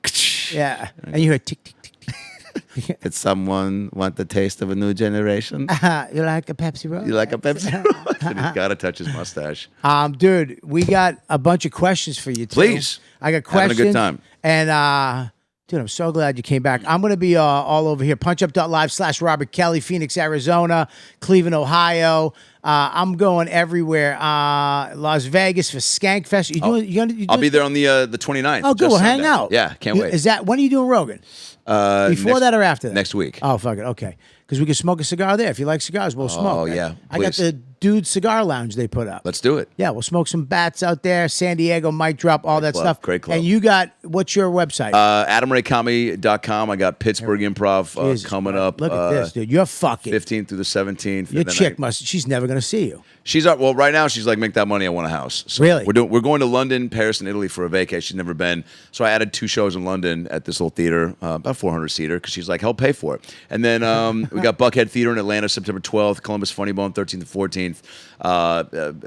Yeah, and you hear tick tick tick tick. Did someone want the taste of a new generation? You like a Pepsi Rolex? You like a Pepsi Rolex? And he's got to touch his mustache. Dude, we got a bunch of questions for you too. Please. I got Having a questions. good time. And dude, I'm so glad you came back. I'm gonna be all over here. punchup.live/Robert Kelly, Phoenix, Arizona, Cleveland, Ohio. I'm going everywhere. Las Vegas for Skank Fest. I'll be there on the 29th. Oh, good. just We'll hang Sunday. out. Yeah, can't wait. Is that when are you doing Rogan? Before Next- that or after that? Next week. Oh, fuck it. Okay. Because we can smoke a cigar there. If you like cigars, we'll smoke. Oh, yeah, I got please. the Dude Cigar Lounge they put up. Let's do it. Yeah, we'll smoke some bats out there. San Diego, mic drop, all that club, stuff. great club. And you got, what's your website? AdamRayComedy.com. I got Pittsburgh Improv Jesus coming Christ. up. Look at this, dude. You're fucking. 15th through the 17th. Your and then chick she's never going to see you. She's up. Well, right now she's like, make that money. I want a house. So Really? We're going to London, Paris, and Italy for a vacation. She's never been. So I added 2 shows in London at this little theater, about 400 seater, because she's like, help pay for it. And then we got Buckhead Theater in Atlanta, September 12th. Columbus Funny Bone, 13th and 14th.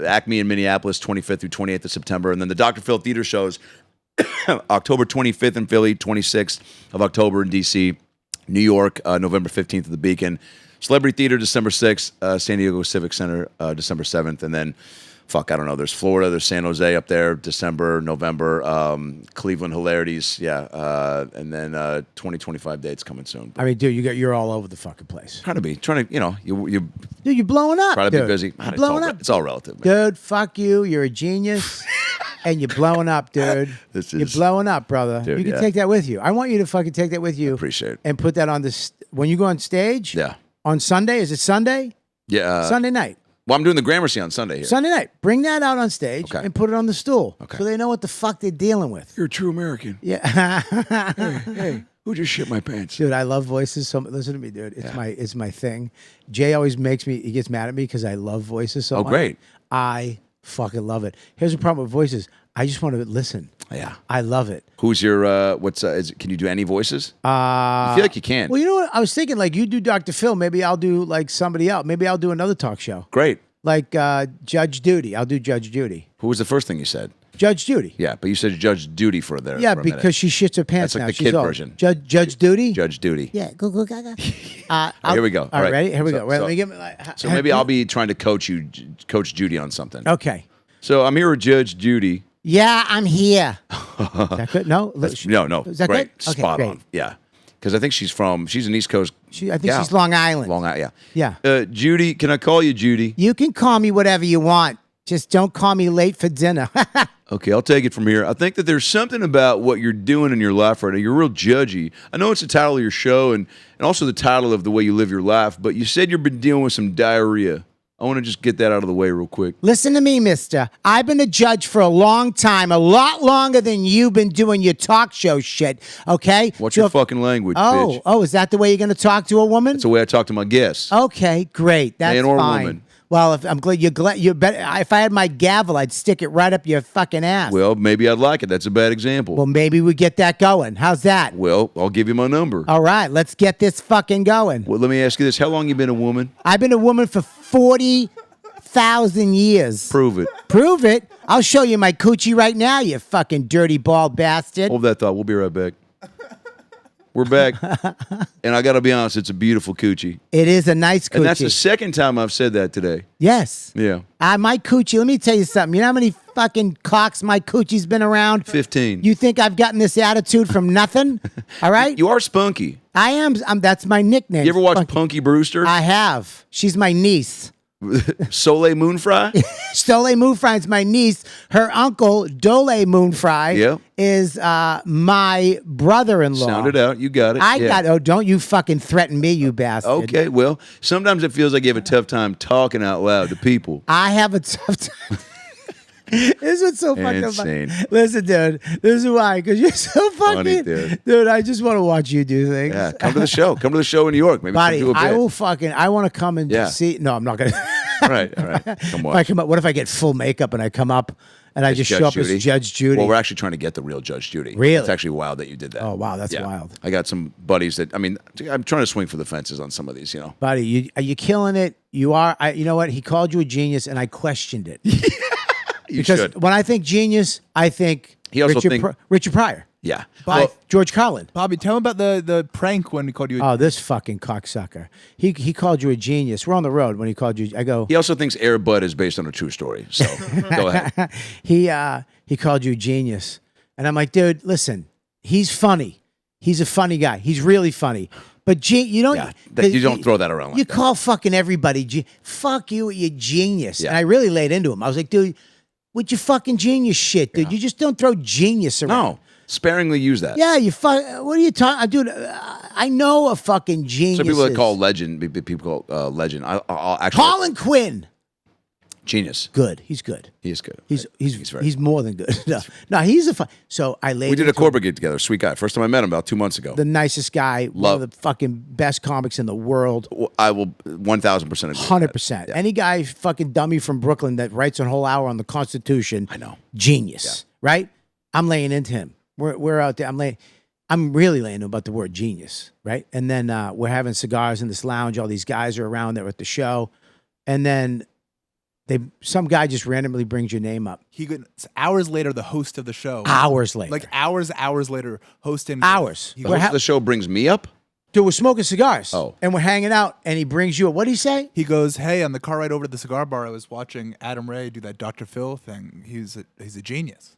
Acme in Minneapolis, 25th through 28th of September. And then the Dr. Phil Theater shows, October 25th in Philly, 26th of October in DC, New York, November 15th at the Beacon. Celebrity Theater, December 6th, San Diego Civic Center, December 7th, and then, I don't know, there's Florida, there's San Jose up there, December, November, Cleveland Hilarities, and then 2025 dates coming soon. I mean, dude, you're all over the fucking place. Trying to, you Dude, you're blowing up. try to be dude. busy. You're blowing up. It's all relative, man. Dude, fuck you. You're a genius. And you're blowing up, dude. You're blowing up, brother. Dude, you can yeah. take that with you. I want you to fucking take that with you. Appreciate it. And put that on this when you go on stage. Yeah. On Sunday. Is it Sunday? Yeah. Sunday night. Well, I'm doing the Gramercy on Sunday here. Sunday night. Bring that out on stage Okay. and put it on the stool. Okay. So they know what the fuck they're dealing with. You're a true American. Yeah. Hey, who just shit my pants? Dude, I love voices. So listen to me, dude. It's my thing. Jay always he gets mad at me because I love voices so much. Great. I fucking love it. Here's the problem with voices. I just want to listen. Yeah. I love it. Who's your can you do any voices? I feel like you can. Well, you know what? I was thinking like you do Dr. Phil. Maybe I'll do like somebody else. Maybe I'll do another talk show. Great. Like Judge Judy. I'll do Judge Judy. Who was the first thing you said? Judge Judy. Yeah, but you said Judge Duty for there. Yeah, for a minute. because she shits her pants That's like now. the She's kid old. version. Judge Duty? Judge Duty. Yeah, go gaga. Here we go. All right, ready? Here we So- go. Wait, so- let me get my, So maybe I'll be trying to coach Judy on something. Okay. So I'm here with Judge Judy. Yeah, I'm here. Is that good? No? No. Is that great. good? Okay, Spot great. on. Yeah. Because I think she's an East Coast. I think she's Long Island. Long Island, Yeah. Judy, can I call you Judy? You can call me whatever you want. Just don't call me late for dinner. Okay, I'll take it from here. I think that there's something about what you're doing in your life right now. You're real judgy. I know it's the title of your show and also the title of the way you live your life, but you said you've been dealing with some diarrhea. I want to just get that out of the way real quick. Listen to me, mister. I've been a judge for a long time, a lot longer than you've been doing your talk show shit, okay? What's your fucking language, bitch? Oh, is that the way you're going to talk to a woman? That's the way I talk to my guests. Okay, great. That's Man or fine. woman. Well, I'm glad you're better. If I had my gavel, I'd stick it right up your fucking ass. Well, maybe I'd like it. That's a bad example. Well, maybe we get that going. How's that? Well, I'll give you my number. All right, let's get this fucking going. Well, let me ask you this. How long you been a woman? I've been a woman for 40,000 years. Prove it. Prove it. I'll show you my coochie right now, you fucking dirty bald bastard. Hold that thought. We'll be right back. We're back. And I got to be honest, it's a beautiful coochie. It is a nice coochie. And that's the second time I've said that today. Yes. Yeah. My coochie, let me tell you something. You know how many fucking cocks my coochie's been around? 15. You think I've gotten this attitude from nothing? All right? You are spunky. I am. That's my nickname. You ever watch Spunky. Punky Brewster? I have. She's my niece. Soleil Moonfry? Stole Moonfry's my niece. Her uncle, Dole Moonfry, Yep. is my brother-in-law. Sound it out. You got it. I Yeah. got. Oh, don't you fucking threaten me, you bastard. Okay, well, sometimes it feels like you have a tough time talking out loud to people. I have a tough time. This is what's so fucking Insane. funny. Listen, dude. This is why, because you're so Funny, fucking, dude. I just want to watch you do things. Yeah, come to the show. Come to the show in New York. Maybe Buddy, do a bit. I want to come and Yeah. see. No, I'm not gonna. All right. Come If on. I come up, what if I get full makeup and I come up and I just show up as Judge Judy? Well, we're actually trying to get the real Judge Judy. Really? It's actually wild that you did that. Oh, wow, that's Yeah. wild. I got some buddies that, I'm trying to swing for the fences on some of these, Buddy, are you killing it? You are. You know what? He called you a genius, and I questioned it. You Because should. when I think genius, I think He also think- Richard Pryor. Yeah. George Carlin. Bobby, tell him about the prank when he called you. Oh, this fucking cocksucker. He called you a genius. We're on the road when he called you. I go, He also thinks Air Bud is based on a true story. So go ahead. he called you a genius. And I'm like, dude, listen, he's funny. He's a funny guy. He's really funny. But you don't Yeah, you don't throw that around like you that. call fucking everybody fuck you, you genius. Yeah. And I really laid into him. I was like, dude, with your fucking genius shit, dude. You just don't throw genius around. No. Sparingly use that. Yeah, what are you talking, dude? I know a fucking genius. Some people that call legend, people call legend. I'll actually. Colin Quinn. Genius. Good. He's good. He is good. He's more than good. No, he's a fun. So I laid. We did a into corporate gig together. Sweet guy. First time I met him about 2 months ago. the nicest guy, one Love. of the fucking best comics in the world. I will 1,000% agree. 100%. Any guy, fucking dummy from Brooklyn that writes a whole hour on the Constitution. I know. Genius, right? I'm laying into him. We're out there. I'm really laying into him about the word genius, right? And then we're having cigars in this lounge. All these guys are around there at the show, and then some guy just randomly brings your name up. Hours later, the host of the show. Hours later, Like hours later, hosting. hours. The host of the show brings me up. Dude, we're smoking cigars. Oh. And we're hanging out, and he brings you up. What'd he say? He goes, "Hey, on the car ride over to the cigar bar, I was watching Adam Ray do that Dr. Phil thing. He's a genius."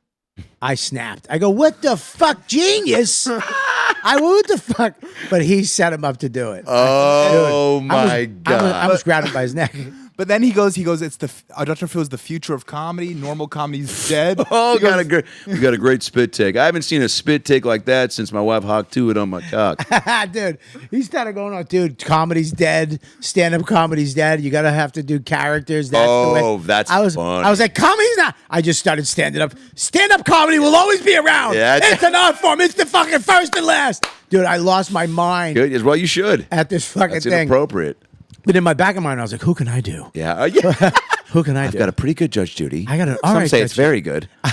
I snapped. I go, what the fuck, genius? What the fuck? But he set him up to do it. Oh, Dude, my God. I was grabbing by his neck. But then he goes, it's Dr. Phil's the future of comedy. Normal comedy's dead. Oh, He goes, we got a great spit take. I haven't seen a spit take like that since my wife hocked to it on my cock. Dude, he started going on, dude, comedy's dead. Stand-up comedy's dead. You gotta have to do characters. That's the way. That's I was like, comedy's not. I just started standing up. Stand-up comedy will always be around. Yeah. It's an art form. It's the fucking first and last. Dude, I lost my mind Good. Well, you should. at this fucking That's thing. inappropriate. But in my back of mind, I was like, who can I do? Yeah. Yeah. Who can I do? Got a pretty good Judge Judy. I got an- Some all right, say Judge it's very good. All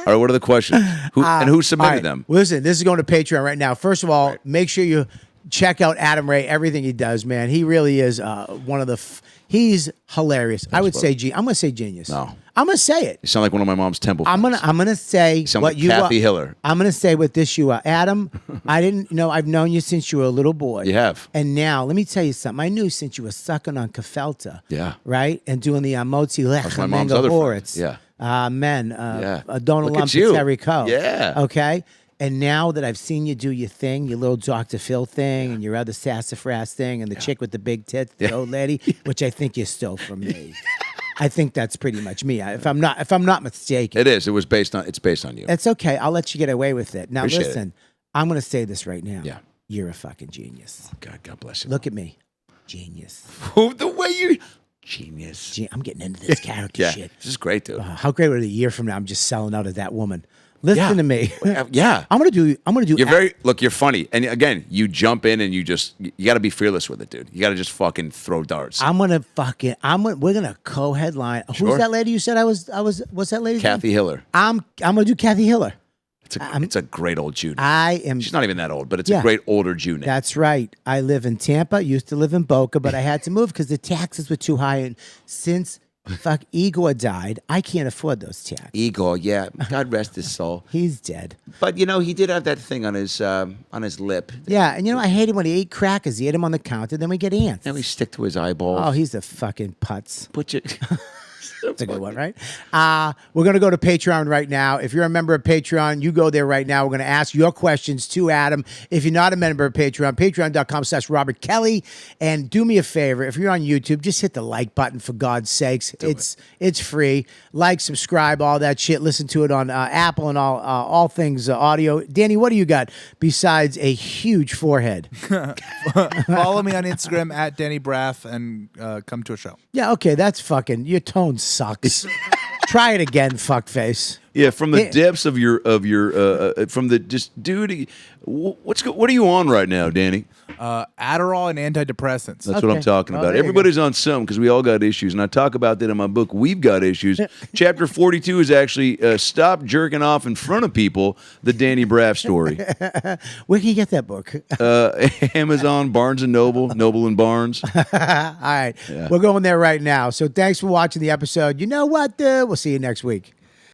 right. What are the questions? Who submitted All right, them? Listen, this is going to Patreon right now. First of all, make sure you check out Adam Ray. Everything he does, man, he really is one of the. He's hilarious. I would say, I'm going to say genius. No. I'm going to say it. You sound like one of my mom's temple. I'm gonna say sound what like you Kathy are. Hiller. I'm gonna say what this you are, Adam. I didn't know. I've known you since you were a little boy. You have. And now let me tell you something. I knew since you were sucking on Kafelta. Yeah. Right, and doing the Motzi That's my mom's other friend. Horitz. Yeah. Men. Yeah. Donald Look at you. Lump Yeah. Okay. And now that I've seen you do your thing, your little Dr. Phil thing, and your other sassafras thing, and the chick with the big tits, the old lady, which I think you stole from me. I think that's pretty much me. If I'm not mistaken. It is. It's based on you. It's okay. I'll let you get away with it. Now Appreciate listen, I'm going to say this right now. Yeah. You're a fucking genius. God bless you. Look at me. Genius. the way you. Genius. I'm getting into this character Yeah. shit. This is great, dude. How great would it be a year from now I'm just selling out of that woman. Listen to me. Yeah. I'm gonna do You're funny. And again, you jump in and you got to be fearless with it, dude. You got to just fucking throw darts. we're gonna co-headline. Sure. Who's that lady you said I was what's that lady? Kathy Hiller. I'm gonna do Kathy Hiller. It's a great old Jew. She's not even that old, but it's Yeah. a great older Jew name. That's right. I live in Tampa, used to live in Boca, but I had to move because the taxes were too high. And since Igor died, I can't afford those taxes. Igor, yeah. God rest his soul. He's dead. But he did have that thing on his lip. Yeah, and I hated when he ate crackers. He ate them on the counter, then we get ants. Now he stick to his eyeball. Oh, he's a fucking putz. Put your That's a good one, right? We're going to go to Patreon right now. If you're a member of Patreon, you go there right now. We're going to ask your questions to Adam. If you're not a member of Patreon, patreon.com/Robert Kelly. And do me a favor, if you're on YouTube, just hit the like button for God's sakes. It's free. Like, subscribe, all that shit. Listen to it on Apple and all things audio. Danny, what do you got besides a huge forehead? Follow me on Instagram at Danny Braff and come to a show. Yeah, okay, that's fucking, your tone sucks. Try it again, fuckface. Yeah, from the depths of your from the just dude. What are you on right now, Danny? Adderall and antidepressants. That's what I'm talking about. Everybody's on something because we all got issues, and I talk about that in my book. We've got issues. Chapter 42 is actually stop jerking off in front of people. The Danny Braff story. Where can you get that book? Amazon, Barnes and Noble, Noble and Barnes. All right, we're going there right now. So thanks for watching the episode. You know what? We'll see you next week.